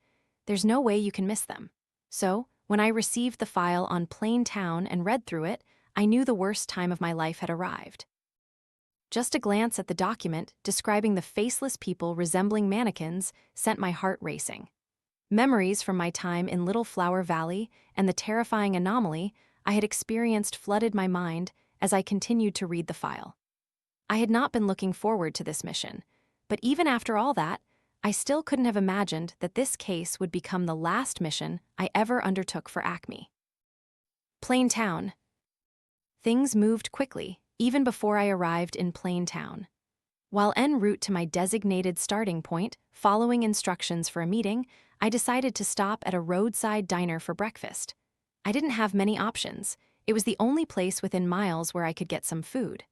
There's no way you can miss them. So, when I received the file on Plain Town and read through it, I knew the worst time of my life had arrived. Just a glance at the document describing the faceless people resembling mannequins sent my heart racing. Memories from my time in Little Flower Valley and the terrifying anomaly I had experienced flooded my mind as I continued to read the file. I had not been looking forward to this mission, but even after all that, I still couldn't have imagined that this case would become the last mission I ever undertook for Acme. Plain Town. Things moved quickly, even before I arrived in Plain Town. While en route to my designated starting point, following instructions for a meeting, I decided to stop at a roadside diner for breakfast. I didn't have many options. It was the only place within miles where I could get some food.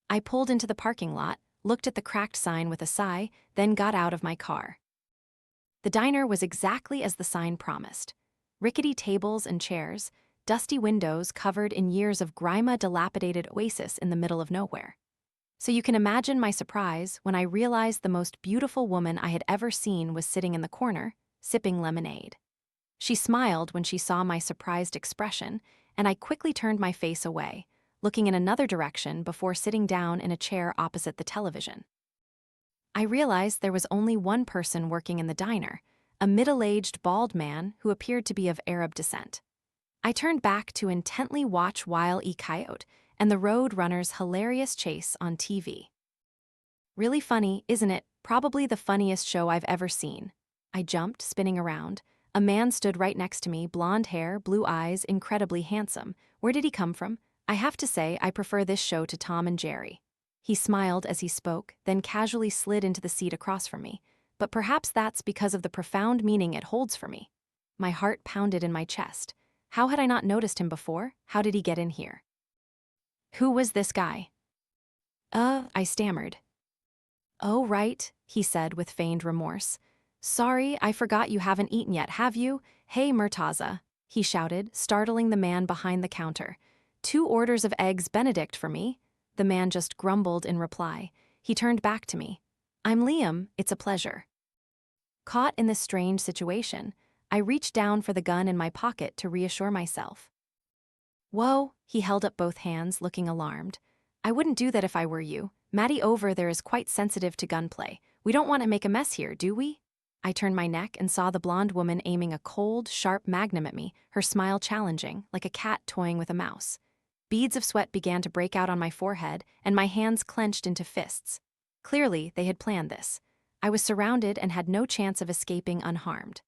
I pulled into the parking lot, looked at the cracked sign with a sigh, then got out of my car. The diner was exactly as the sign promised. Rickety tables and chairs, dusty windows covered in years of grimy, dilapidated oasis in the middle of nowhere. So you can imagine my surprise when I realized the most beautiful woman I had ever seen was sitting in the corner, sipping lemonade. She smiled when she saw my surprised expression, and I quickly turned my face away, looking in another direction before sitting down in a chair opposite the television. I realized there was only one person working in the diner, a middle-aged bald man who appeared to be of Arab descent. I turned back to intently watch Wile E. Coyote and the Road Runner's hilarious chase on TV. Really funny, isn't it? Probably the funniest show I've ever seen. I jumped, spinning around. A man stood right next to me, blonde hair, blue eyes, incredibly handsome. Where did he come from? I have to say, I prefer this show to Tom and Jerry. He smiled as he spoke, then casually slid into the seat across from me. But perhaps that's because of the profound meaning it holds for me. My heart pounded in my chest. How had I not noticed him before? How did he get in here? Who was this guy? I stammered. Oh, right, he said with feigned remorse. Sorry, I forgot you haven't eaten yet, have you? Hey, Murtaza, he shouted, startling the man behind the counter. 2 orders of eggs Benedict for me. The man just grumbled in reply. He turned back to me. I'm Liam, it's a pleasure. Caught in this strange situation, I reached down for the gun in my pocket to reassure myself. Whoa, he held up both hands, looking alarmed. I wouldn't do that if I were you. Maddie over there is quite sensitive to gunplay. We don't want to make a mess here, do we? I turned my neck and saw the blonde woman aiming a cold, sharp magnum at me, her smile challenging, like a cat toying with a mouse. Beads of sweat began to break out on my forehead, and my hands clenched into fists. Clearly, they had planned this. I was surrounded and had no chance of escaping unharmed.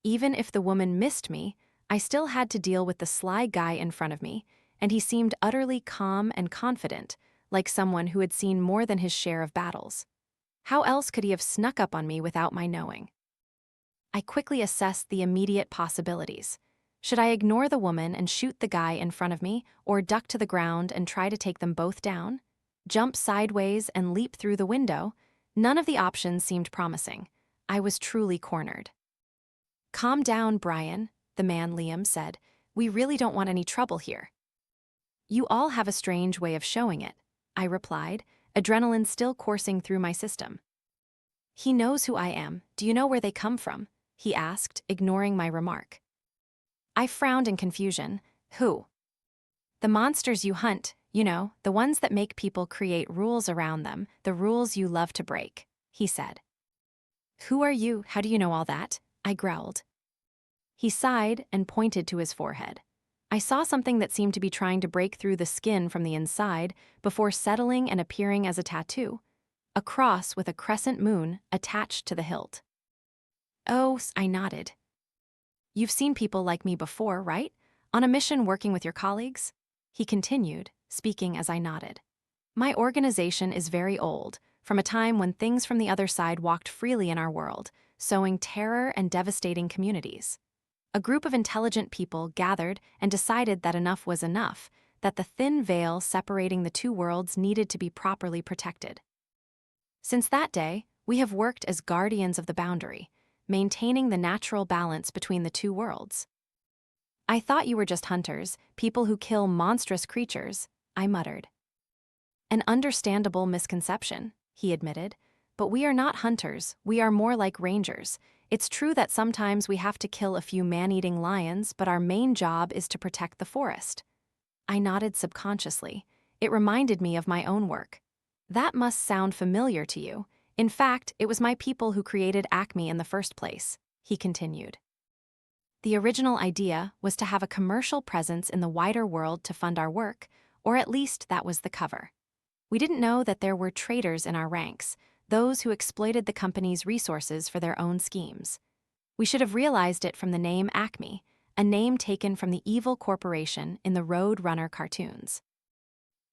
Even if the woman missed me, I still had to deal with the sly guy in front of me, and he seemed utterly calm and confident, like someone who had seen more than his share of battles. How else could he have snuck up on me without my knowing? I quickly assessed the immediate possibilities. Should I ignore the woman and shoot the guy in front of me, or duck to the ground and try to take them both down? Jump sideways and leap through the window? None of the options seemed promising. I was truly cornered. Calm down, Brian, the man Liam said. We really don't want any trouble here. You all have a strange way of showing it, I replied, adrenaline still coursing through my system. He knows who I am. Do you know where they come from? He asked, ignoring my remark. I frowned in confusion. Who? The monsters you hunt, you know, the ones that make people create rules around them, the rules you love to break, he said. Who are you? How do you know all that? I growled. He sighed and pointed to his forehead. I saw something that seemed to be trying to break through the skin from the inside before settling and appearing as a tattoo. A cross with a crescent moon attached to the hilt. Oh, I nodded. You've seen people like me before, right? On a mission working with your colleagues? He continued, speaking as I nodded. My organization is very old, from a time when things from the other side walked freely in our world, sowing terror and devastating communities. A group of intelligent people gathered and decided that enough was enough, that the thin veil separating the two worlds needed to be properly protected. Since that day, we have worked as guardians of the boundary, maintaining the natural balance between the two worlds. I thought you were just hunters, people who kill monstrous creatures, I muttered. An understandable misconception, he admitted, but we are not hunters, we are more like rangers. It's true that sometimes we have to kill a few man-eating lions, but our main job is to protect the forest. I nodded subconsciously. It reminded me of my own work. That must sound familiar to you. In fact, it was my people who created Acme in the first place, he continued. The original idea was to have a commercial presence in the wider world to fund our work, or at least that was the cover. We didn't know that there were traitors in our ranks, those who exploited the company's resources for their own schemes. We should have realized it from the name Acme, a name taken from the evil corporation in the Road Runner cartoons.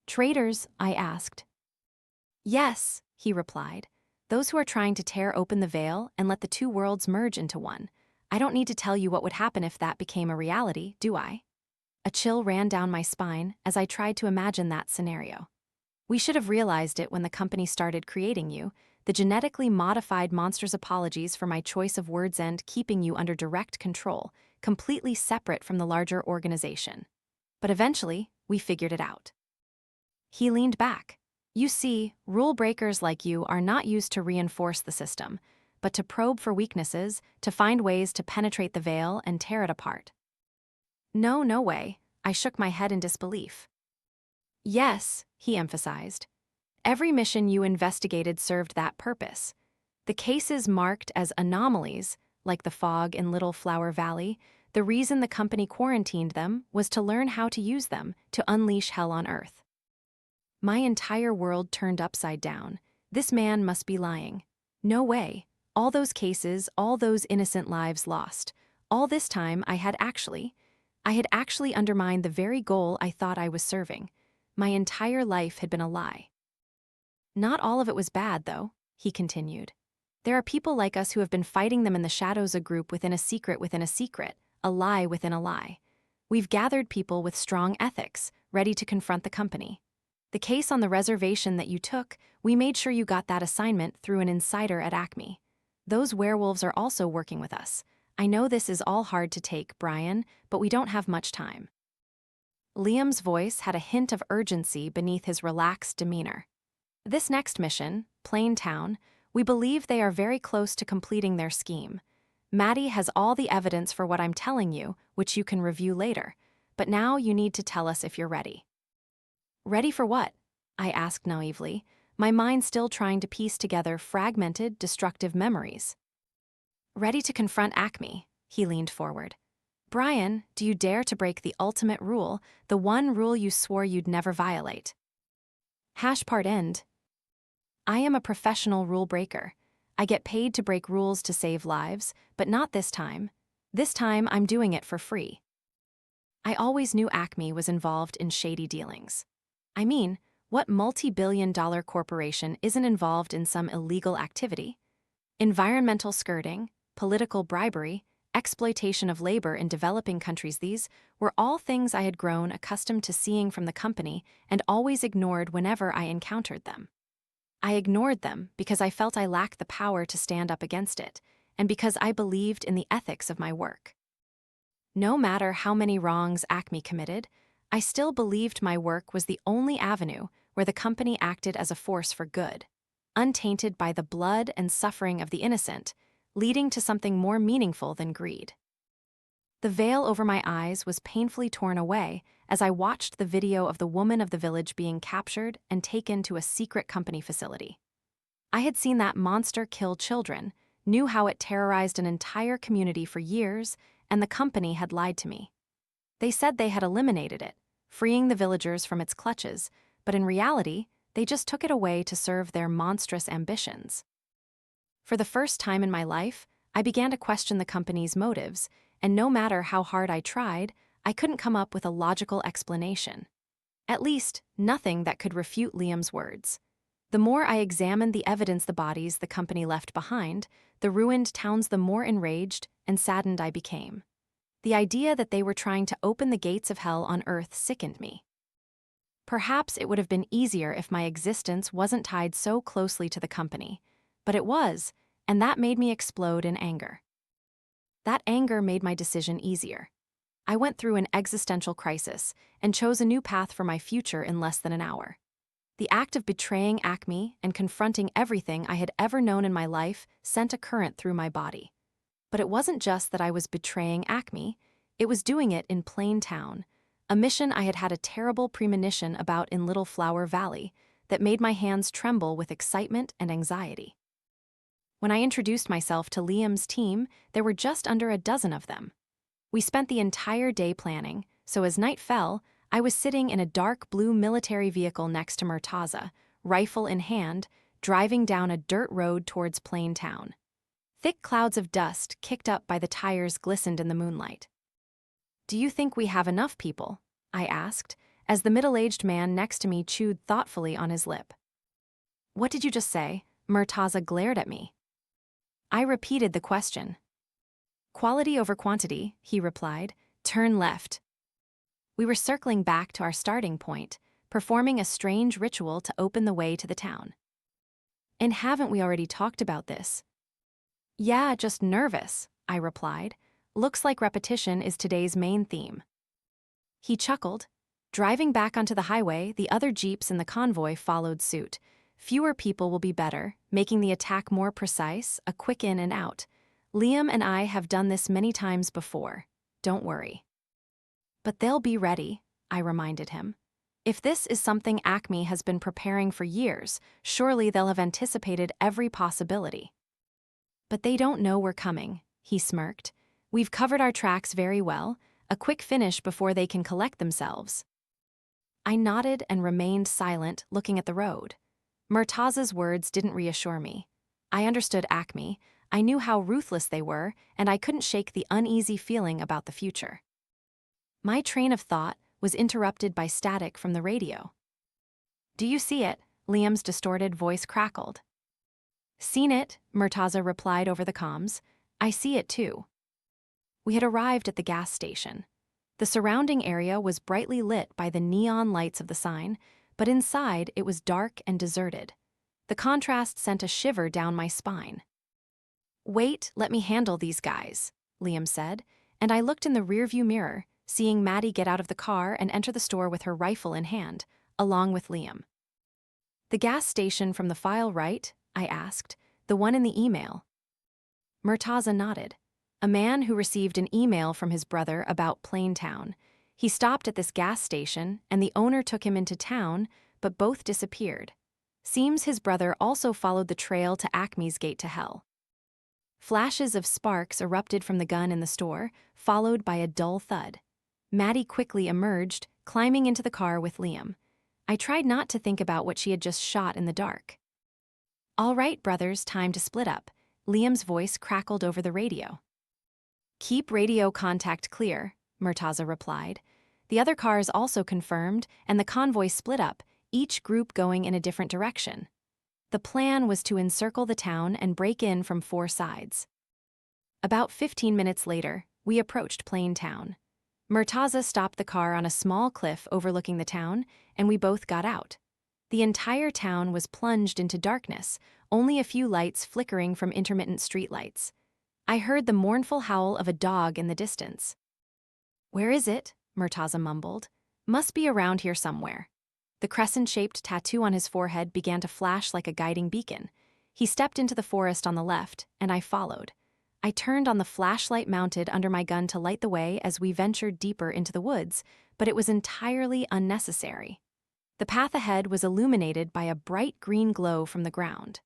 Traitors, I asked. Yes, he replied. Those who are trying to tear open the veil and let the two worlds merge into one. I don't need to tell you what would happen if that became a reality, do I? A chill ran down my spine as I tried to imagine that scenario. We should have realized it when the company started creating you. The genetically modified monster's apologies for my choice of words and keeping you under direct control, completely separate from the larger organization. But eventually, we figured it out. He leaned back. You see, rule breakers like you are not used to reinforce the system, but to probe for weaknesses, to find ways to penetrate the veil and tear it apart. No, no way. I shook my head in disbelief. Yes, he emphasized. Every mission you investigated served that purpose. The cases marked as anomalies, like the fog in Little Flower Valley, the reason the company quarantined them was to learn how to use them to unleash hell on Earth. My entire world turned upside down. This man must be lying. No way. All those cases, all those innocent lives lost. All this time I had actually undermined the very goal I thought I was serving. My entire life had been a lie. Not all of it was bad, though, he continued. There are people like us who have been fighting them in the shadows, a group within a secret, a lie within a lie. We've gathered people with strong ethics, ready to confront the company. The case on the reservation that you took, we made sure you got that assignment through an insider at Acme. Those werewolves are also working with us. I know this is all hard to take, Brian, but we don't have much time. Liam's voice had a hint of urgency beneath his relaxed demeanor. This next mission, Plain Town, we believe they are very close to completing their scheme. Maddie has all the evidence for what I'm telling you, which you can review later, but now you need to tell us if you're ready. Ready for what? I asked naively, my mind still trying to piece together fragmented, destructive memories. Ready to confront Acme, he leaned forward. Brian, do you dare to break the ultimate rule, the one rule you swore you'd never violate? Part end. I am a professional rule breaker. I get paid to break rules to save lives, but not this time. This time I'm doing it for free. I always knew Acme was involved in shady dealings. I mean, what multi-billion-dollar corporation isn't involved in some illegal activity? Environmental skirting, political bribery, exploitation of labor in developing countries, these were all things I had grown accustomed to seeing from the company and always ignored whenever I encountered them. I ignored them because I felt I lacked the power to stand up against it, and because I believed in the ethics of my work. No matter how many wrongs Acme committed, I still believed my work was the only avenue where the company acted as a force for good, untainted by the blood and suffering of the innocent, leading to something more meaningful than greed. The veil over my eyes was painfully torn away as I watched the video of the woman of the village being captured and taken to a secret company facility. I had seen that monster kill children, knew how it terrorized an entire community for years, and the company had lied to me. They said they had eliminated it, freeing the villagers from its clutches, but in reality, they just took it away to serve their monstrous ambitions. For the first time in my life, I began to question the company's motives, and no matter how hard I tried, I couldn't come up with a logical explanation. At least, nothing that could refute Liam's words. The more I examined the evidence, the bodies the company left behind, the ruined towns, the more enraged and saddened I became. The idea that they were trying to open the gates of hell on Earth sickened me. Perhaps it would have been easier if my existence wasn't tied so closely to the company, but it was, and that made me explode in anger. That anger made my decision easier. I went through an existential crisis and chose a new path for my future in less than an hour. The act of betraying Acme and confronting everything I had ever known in my life sent a current through my body. But it wasn't just that I was betraying Acme, it was doing it in Plain Town, a mission I had had a terrible premonition about in Little Flower Valley that made my hands tremble with excitement and anxiety. When I introduced myself to Liam's team, there were just under a dozen of them. We spent the entire day planning, so as night fell, I was sitting in a dark blue military vehicle next to Murtaza, rifle in hand, driving down a dirt road towards Plain Town. Thick clouds of dust kicked up by the tires glistened in the moonlight. "Do you think we have enough people?" I asked, as the middle-aged man next to me chewed thoughtfully on his lip. What did you just say? Murtaza glared at me. I repeated the question. Quality over quantity, he replied. Turn left. We were circling back to our starting point, performing a strange ritual to open the way to the town. And haven't we already talked about this? Yeah, just nervous, I replied. Looks like repetition is today's main theme. He chuckled. Driving back onto the highway, the other jeeps in the convoy followed suit. Fewer people will be better, making the attack more precise, a quick in and out. Liam and I have done this many times before. Don't worry. But they'll be ready, I reminded him. If this is something Acme has been preparing for years, surely they'll have anticipated every possibility. But they don't know we're coming, he smirked. We've covered our tracks very well, a quick finish before they can collect themselves. I nodded and remained silent, looking at the road. Murtaza's words didn't reassure me. I understood Acme, I knew how ruthless they were, and I couldn't shake the uneasy feeling about the future. My train of thought was interrupted by static from the radio. Do you see it? Liam's distorted voice crackled. Seen it, Murtaza replied over the comms. I see it too. We had arrived at the gas station. The surrounding area was brightly lit by the neon lights of the sign, but inside it was dark and deserted. The contrast sent a shiver down my spine. Wait, let me handle these guys, Liam said, and I looked in the rearview mirror, seeing Maddie get out of the car and enter the store with her rifle in hand, along with Liam. The gas station from the file right? I asked, the one in the email. Murtaza nodded. A man who received an email from his brother about Plaintown. He stopped at this gas station, and the owner took him into town, but both disappeared. Seems his brother also followed the trail to Acme's gate to hell. Flashes of sparks erupted from the gun in the store, followed by a dull thud. Maddie quickly emerged, climbing into the car with Liam. I tried not to think about what she had just shot in the dark. All right, brothers, time to split up. Liam's voice crackled over the radio. Keep radio contact clear, Murtaza replied. The other cars also confirmed, and the convoy split up, each group going in a different direction. The plan was to encircle the town and break in from 4 sides. About 15 minutes later, we approached Plaintown. Murtaza stopped the car on a small cliff overlooking the town, and we both got out. The entire town was plunged into darkness, only a few lights flickering from intermittent streetlights. I heard the mournful howl of a dog in the distance. Where is it? Murtaza mumbled. Must be around here somewhere. The crescent-shaped tattoo on his forehead began to flash like a guiding beacon. He stepped into the forest on the left, and I followed. I turned on the flashlight mounted under my gun to light the way as we ventured deeper into the woods, but it was entirely unnecessary. The path ahead was illuminated by a bright green glow from the ground.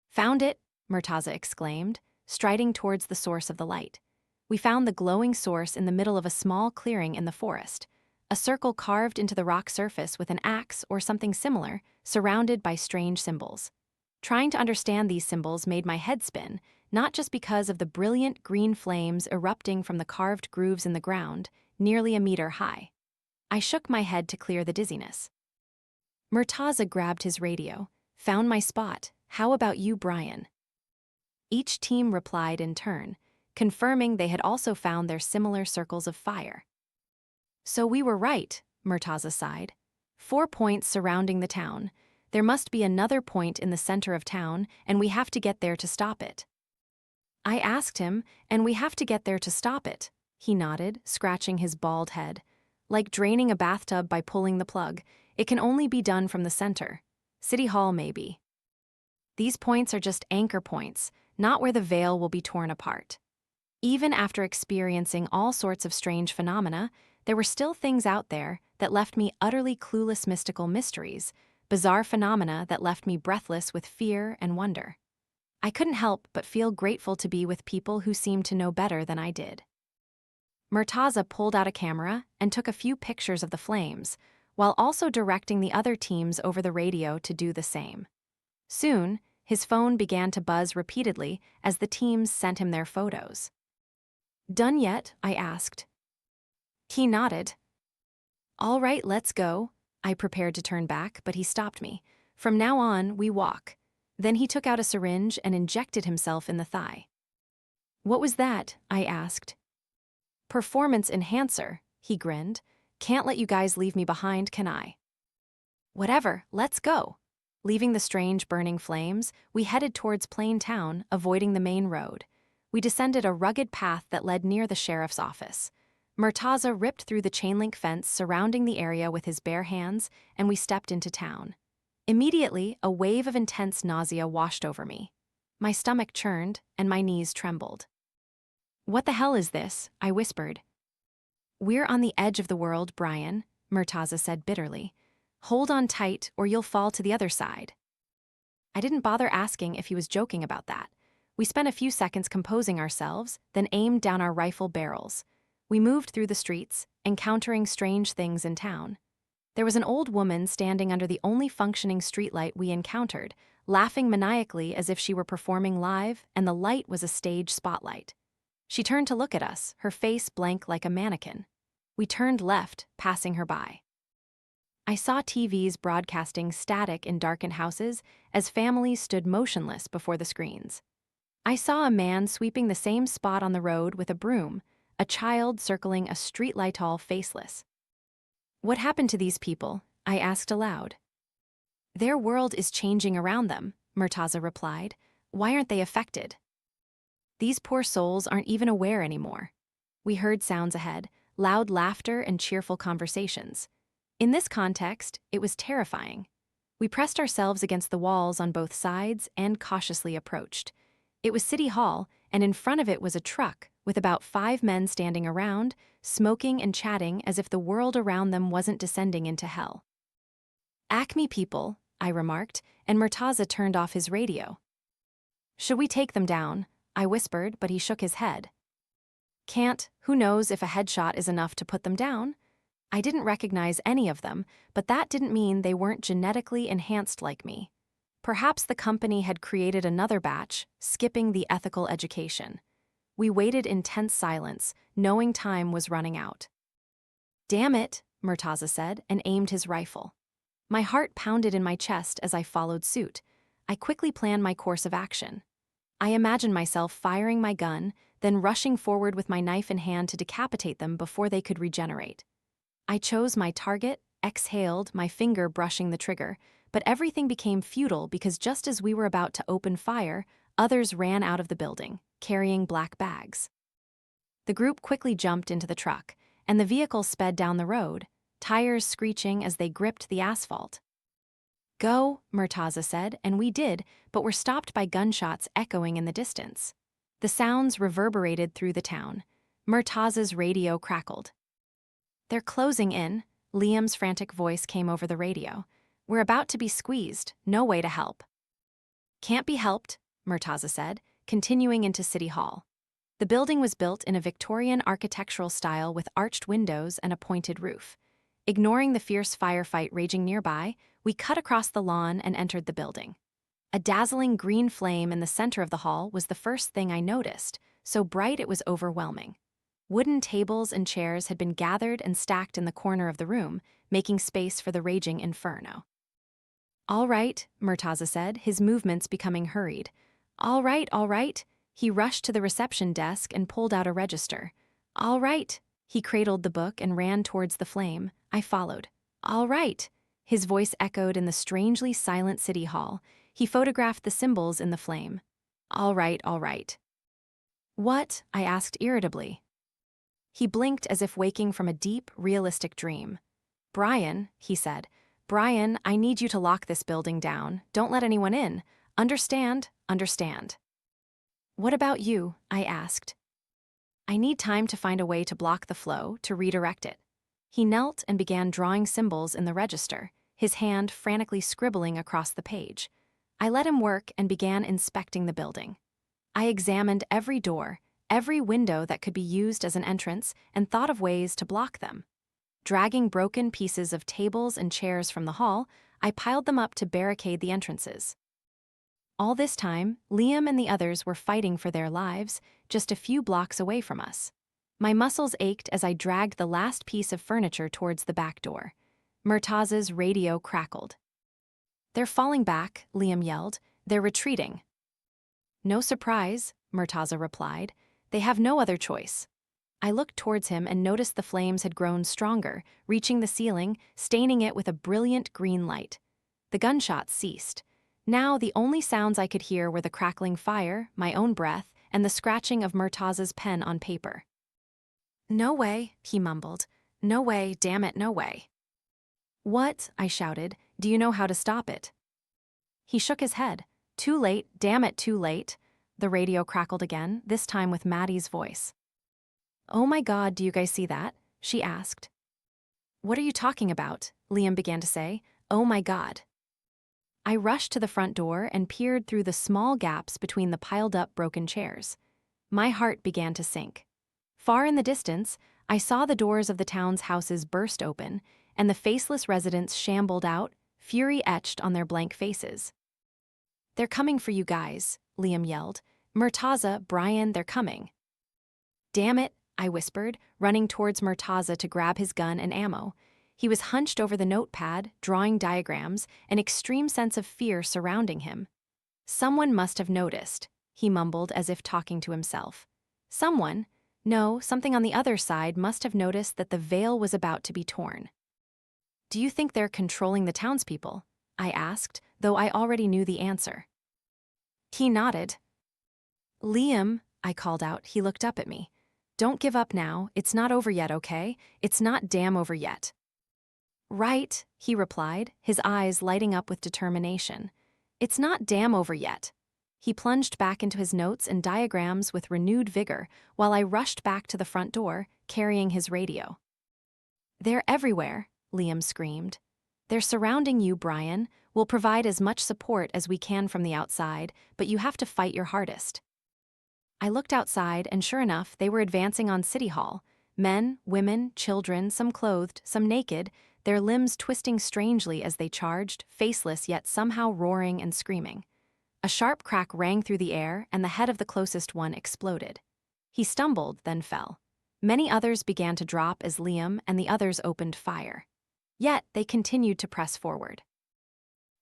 Found it, Murtaza exclaimed, striding towards the source of the light. We found the glowing source in the middle of a small clearing in the forest, a circle carved into the rock surface with an axe or something similar, surrounded by strange symbols. Trying to understand these symbols made my head spin, not just because of the brilliant green flames erupting from the carved grooves in the ground, nearly a meter high. I shook my head to clear the dizziness. Murtaza grabbed his radio. Found my spot. How about you, Brian? Each team replied in turn, confirming they had also found their similar circles of fire. So we were right, Murtaza sighed. 4 points surrounding the town. There must be another point in the center of town, and we have to get there to stop it. I asked him, and we have to get there to stop it. He nodded, scratching his bald head. Like draining a bathtub by pulling the plug, it can only be done from the center. City Hall, maybe. These points are just anchor points, not where the veil will be torn apart. Even after experiencing all sorts of strange phenomena, there were still things out there that left me utterly clueless mystical mysteries, bizarre phenomena that left me breathless with fear and wonder. I couldn't help but feel grateful to be with people who seemed to know better than I did. Murtaza pulled out a camera and took a few pictures of the flames, while also directing the other teams over the radio to do the same. Soon, his phone began to buzz repeatedly as the teams sent him their photos. Done yet? I asked. He nodded. All right, let's go. I prepared to turn back, but he stopped me. From now on, we walk. Then he took out a syringe and injected himself in the thigh. What was that? I asked. Performance enhancer, he grinned. Can't let you guys leave me behind, can I? Whatever, let's go. Leaving the strange burning flames, we headed towards Plain Town, avoiding the main road. We descended a rugged path that led near the sheriff's office. Murtaza ripped through the chain-link fence surrounding the area with his bare hands, and we stepped into town. Immediately, a wave of intense nausea washed over me. My stomach churned, and my knees trembled. What the hell is this? I whispered. We're on the edge of the world, Brian, Murtaza said bitterly. Hold on tight, or you'll fall to the other side. I didn't bother asking if he was joking about that. We spent a few seconds composing ourselves, then aimed down our rifle barrels. We moved through the streets, encountering strange things in town. There was an old woman standing under the only functioning streetlight we encountered, laughing maniacally as if she were performing live, and the light was a stage spotlight. She turned to look at us, her face blank like a mannequin. We turned left, passing her by. I saw TVs broadcasting static in darkened houses as families stood motionless before the screens. I saw a man sweeping the same spot on the road with a broom, a child circling a streetlight all faceless. What happened to these people? I asked aloud. Their world is changing around them, Murtaza replied. Why aren't they affected? These poor souls aren't even aware anymore. We heard sounds ahead, loud laughter and cheerful conversations. In this context, it was terrifying. We pressed ourselves against the walls on both sides and cautiously approached. It was City Hall, and in front of it was a truck with about 5 men standing around, smoking and chatting as if the world around them wasn't descending into hell. Acme people, I remarked, and Murtaza turned off his radio. Should we take them down? I whispered, but he shook his head. Can't. Who knows if a headshot is enough to put them down? I didn't recognize any of them, but that didn't mean they weren't genetically enhanced like me. Perhaps the company had created another batch, skipping the ethical education. We waited in tense silence, knowing time was running out. Damn it, Murtaza said, and aimed his rifle. My heart pounded in my chest as I followed suit. I quickly planned my course of action. I imagined myself firing my gun, then rushing forward with my knife in hand to decapitate them before they could regenerate. I chose my target, exhaled, my finger brushing the trigger, but everything became futile because just as we were about to open fire, others ran out of the building, carrying black bags. The group quickly jumped into the truck, and the vehicle sped down the road, tires screeching as they gripped the asphalt. Go, Murtaza said, and we did, but were stopped by gunshots echoing in the distance. The sounds reverberated through the town. Murtaza's radio crackled. They're closing in, Liam's frantic voice came over the radio. We're about to be squeezed, no way to help. Can't be helped, Murtaza said, continuing into City Hall. The building was built in a Victorian architectural style with arched windows and a pointed roof. Ignoring the fierce firefight raging nearby, we cut across the lawn and entered the building. A dazzling green flame in the center of the hall was the first thing I noticed, so bright it was overwhelming. Wooden tables and chairs had been gathered and stacked in the corner of the room, making space for the raging inferno. All right, Murtaza said, his movements becoming hurried. All right, all right. He rushed to the reception desk and pulled out a register. All right. He cradled the book and ran towards the flame. I followed. All right. His voice echoed in the strangely silent City Hall. He photographed the symbols in the flame. All right, all right. What? I asked irritably. He blinked as if waking from a deep, realistic dream. Brian, he said, Brian, I need you to lock this building down. Don't let anyone in. Understand? Understand. What about you? I asked. I need time to find a way to block the flow, to redirect it. He knelt and began drawing symbols in the register, his hand frantically scribbling across the page. I let him work and began inspecting the building. I examined every door, every window that could be used as an entrance, and thought of ways to block them. Dragging broken pieces of tables and chairs from the hall, I piled them up to barricade the entrances. All this time, Liam and the others were fighting for their lives, just a few blocks away from us. My muscles ached as I dragged the last piece of furniture towards the back door. Murtaza's radio crackled. They're falling back, Liam yelled. They're retreating. No surprise, Murtaza replied. They have no other choice. I looked towards him and noticed the flames had grown stronger, reaching the ceiling, staining it with a brilliant green light. The gunshots ceased. Now the only sounds I could hear were the crackling fire, my own breath, and the scratching of Murtaza's pen on paper. No way, he mumbled. No way, damn it, no way. What? I shouted. Do you know how to stop it? He shook his head. Too late, damn it, too late. The radio crackled again, this time with Maddie's voice. Oh my God, do you guys see that? She asked. What are you talking about? Liam began to say. Oh my God. I rushed to the front door and peered through the small gaps between the piled-up broken chairs. My heart began to sink. Far in the distance, I saw the doors of the town's houses burst open, and the faceless residents shambled out, fury etched on their blank faces. They're coming for you guys, Liam yelled. Murtaza, Brian, they're coming. Damn it, I whispered, running towards Murtaza to grab his gun and ammo. He was hunched over the notepad, drawing diagrams, an extreme sense of fear surrounding him. Someone must have noticed, he mumbled as if talking to himself. Someone, no, something on the other side must have noticed that the veil was about to be torn. Do you think they're controlling the townspeople? I asked, though I already knew the answer. He nodded. Liam, I called out. He looked up at me. Don't give up now, it's not over yet, okay? It's not damn over yet. Right, he replied, his eyes lighting up with determination. It's not damn over yet. He plunged back into his notes and diagrams with renewed vigor, while I rushed back to the front door, carrying his radio. They're everywhere, Liam screamed. They're surrounding you, Brian. We'll provide as much support as we can from the outside, but you have to fight your hardest. I looked outside, and sure enough, they were advancing on City Hall. Men, women, children, some clothed, some naked, their limbs twisting strangely as they charged, faceless yet somehow roaring and screaming. A sharp crack rang through the air, and the head of the closest one exploded. He stumbled, then fell. Many others began to drop as Liam and the others opened fire. Yet they continued to press forward.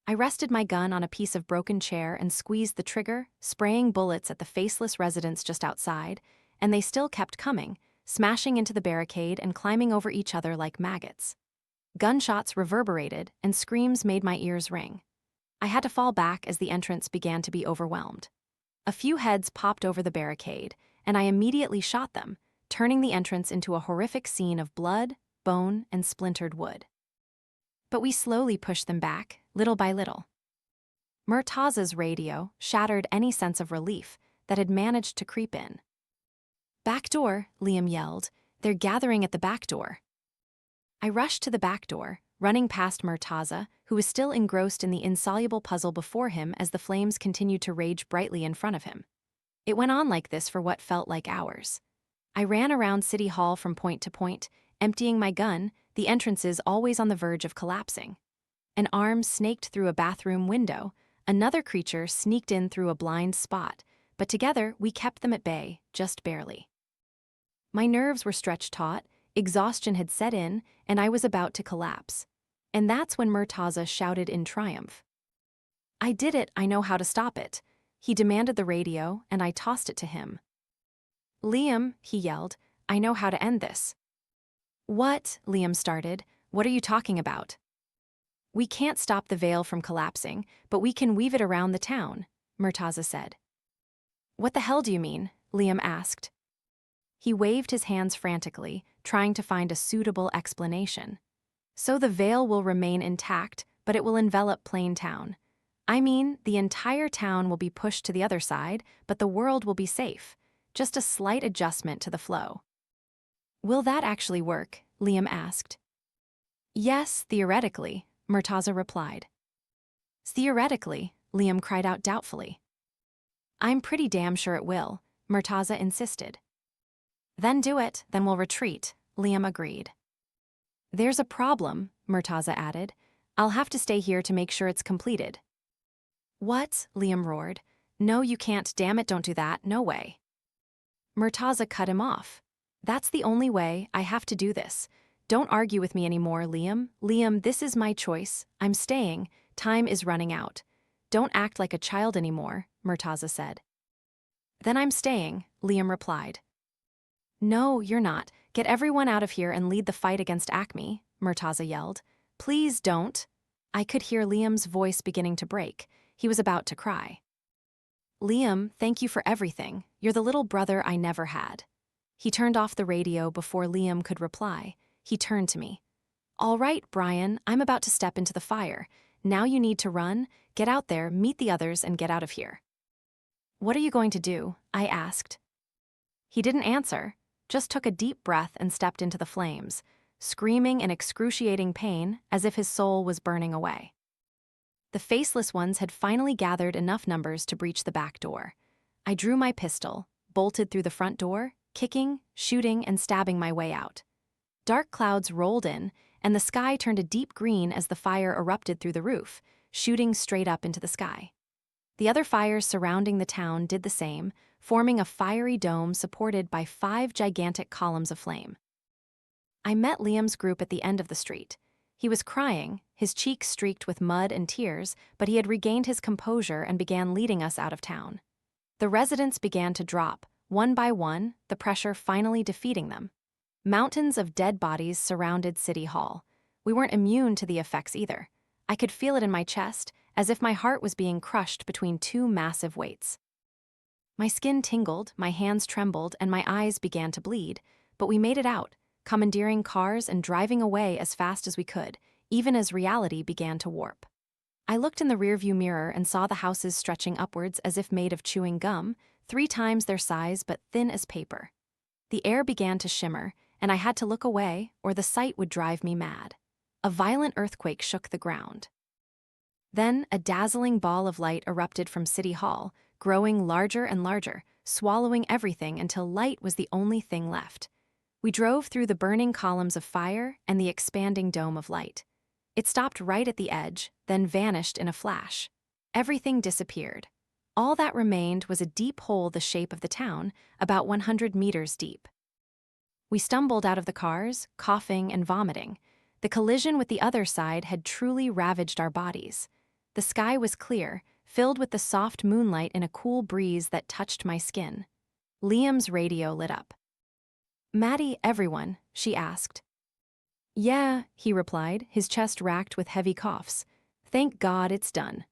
I rested my gun on a piece of broken chair and squeezed the trigger, spraying bullets at the faceless residents just outside, and they still kept coming, smashing into the barricade and climbing over each other like maggots. Gunshots reverberated, and screams made my ears ring. I had to fall back as the entrance began to be overwhelmed. A few heads popped over the barricade, and I immediately shot them, turning the entrance into a horrific scene of blood, bone, and splintered wood. But we slowly pushed them back, little by little. Murtaza's radio shattered any sense of relief that had managed to creep in. Back door, Liam yelled. They're gathering at the back door. I rushed to the back door, running past Murtaza, who was still engrossed in the insoluble puzzle before him as the flames continued to rage brightly in front of him. It went on like this for what felt like hours. I ran around City Hall from point to point, emptying my gun, the entrances always on the verge of collapsing. An arm snaked through a bathroom window, another creature sneaked in through a blind spot, but together we kept them at bay, just barely. My nerves were stretched taut, exhaustion had set in, and I was about to collapse. And that's when Murtaza shouted in triumph. I did it, I know how to stop it. He demanded the radio, and I tossed it to him. Liam, he yelled, I know how to end this. What? Liam started. What are you talking about? We can't stop the veil from collapsing, but we can weave it around the town, Murtaza said. What the hell do you mean? Liam asked. He waved his hands frantically, trying to find a suitable explanation. So the veil will remain intact, but it will envelop Plaintown. I mean, the entire town will be pushed to the other side, but the world will be safe. Just a slight adjustment to the flow. Will that actually work? Liam asked. Yes, theoretically, Murtaza replied. Theoretically, Liam cried out doubtfully. I'm pretty damn sure it will, Murtaza insisted. Then do it, then we'll retreat, Liam agreed. There's a problem, Murtaza added. I'll have to stay here to make sure it's completed. What? Liam roared. No, you can't, damn it, don't do that, no way. Murtaza cut him off. That's the only way, I have to do this. Don't argue with me anymore, Liam. Liam, this is my choice. I'm staying. time is running out. Don't act like a child anymore, Murtaza said. Then I'm staying, Liam replied. No, you're not. Get everyone out of here and lead the fight against Acme, Murtaza yelled. Please don't. I could hear Liam's voice beginning to break. He was about to cry. Liam, thank you for everything. You're the little brother I never had. He turned off the radio before Liam could reply. He turned to me. All right, Brian, I'm about to step into the fire. Now you need to run, get out there, meet the others, and get out of here. What are you going to do? I asked. He didn't answer, just took a deep breath and stepped into the flames, screaming in excruciating pain as if his soul was burning away. The faceless ones had finally gathered enough numbers to breach the back door. I drew my pistol, bolted through the front door, kicking, shooting, and stabbing my way out. Dark clouds rolled in, and the sky turned a deep green as the fire erupted through the roof, shooting straight up into the sky. The other fires surrounding the town did the same, forming a fiery dome supported by 5 gigantic columns of flame. I met Liam's group at the end of the street. He was crying, his cheeks streaked with mud and tears, but he had regained his composure and began leading us out of town. The residents began to drop, one by one, the pressure finally defeating them. Mountains of dead bodies surrounded City Hall. We weren't immune to the effects either. I could feel it in my chest, as if my heart was being crushed between 2 massive weights. My skin tingled, my hands trembled, and my eyes began to bleed, but we made it out, commandeering cars and driving away as fast as we could, even as reality began to warp. I looked in the rearview mirror and saw the houses stretching upwards as if made of chewing gum, 3 times their size but thin as paper. The air began to shimmer, and I had to look away or the sight would drive me mad. A violent earthquake shook the ground. Then a dazzling ball of light erupted from City Hall, growing larger and larger, swallowing everything until light was the only thing left. We drove through the burning columns of fire and the expanding dome of light. It stopped right at the edge, then vanished in a flash. Everything disappeared. All that remained was a deep hole the shape of the town, about 100 meters deep. We stumbled out of the cars, coughing and vomiting. The collision with the other side had truly ravaged our bodies. The sky was clear, filled with the soft moonlight and a cool breeze that touched my skin. Liam's radio lit up. Maddie, everyone, she asked. Yeah, he replied, his chest racked with heavy coughs. Thank God it's done.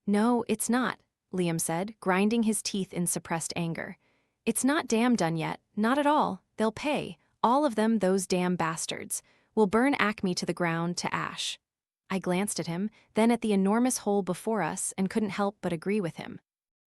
No, it's not, Liam said, grinding his teeth in suppressed anger. It's not damn done yet, not at all. They'll pay, all of them, those damn bastards. We'll burn Acme to the ground, to ash. I glanced at him, then at the enormous hole before us, and couldn't help but agree with him.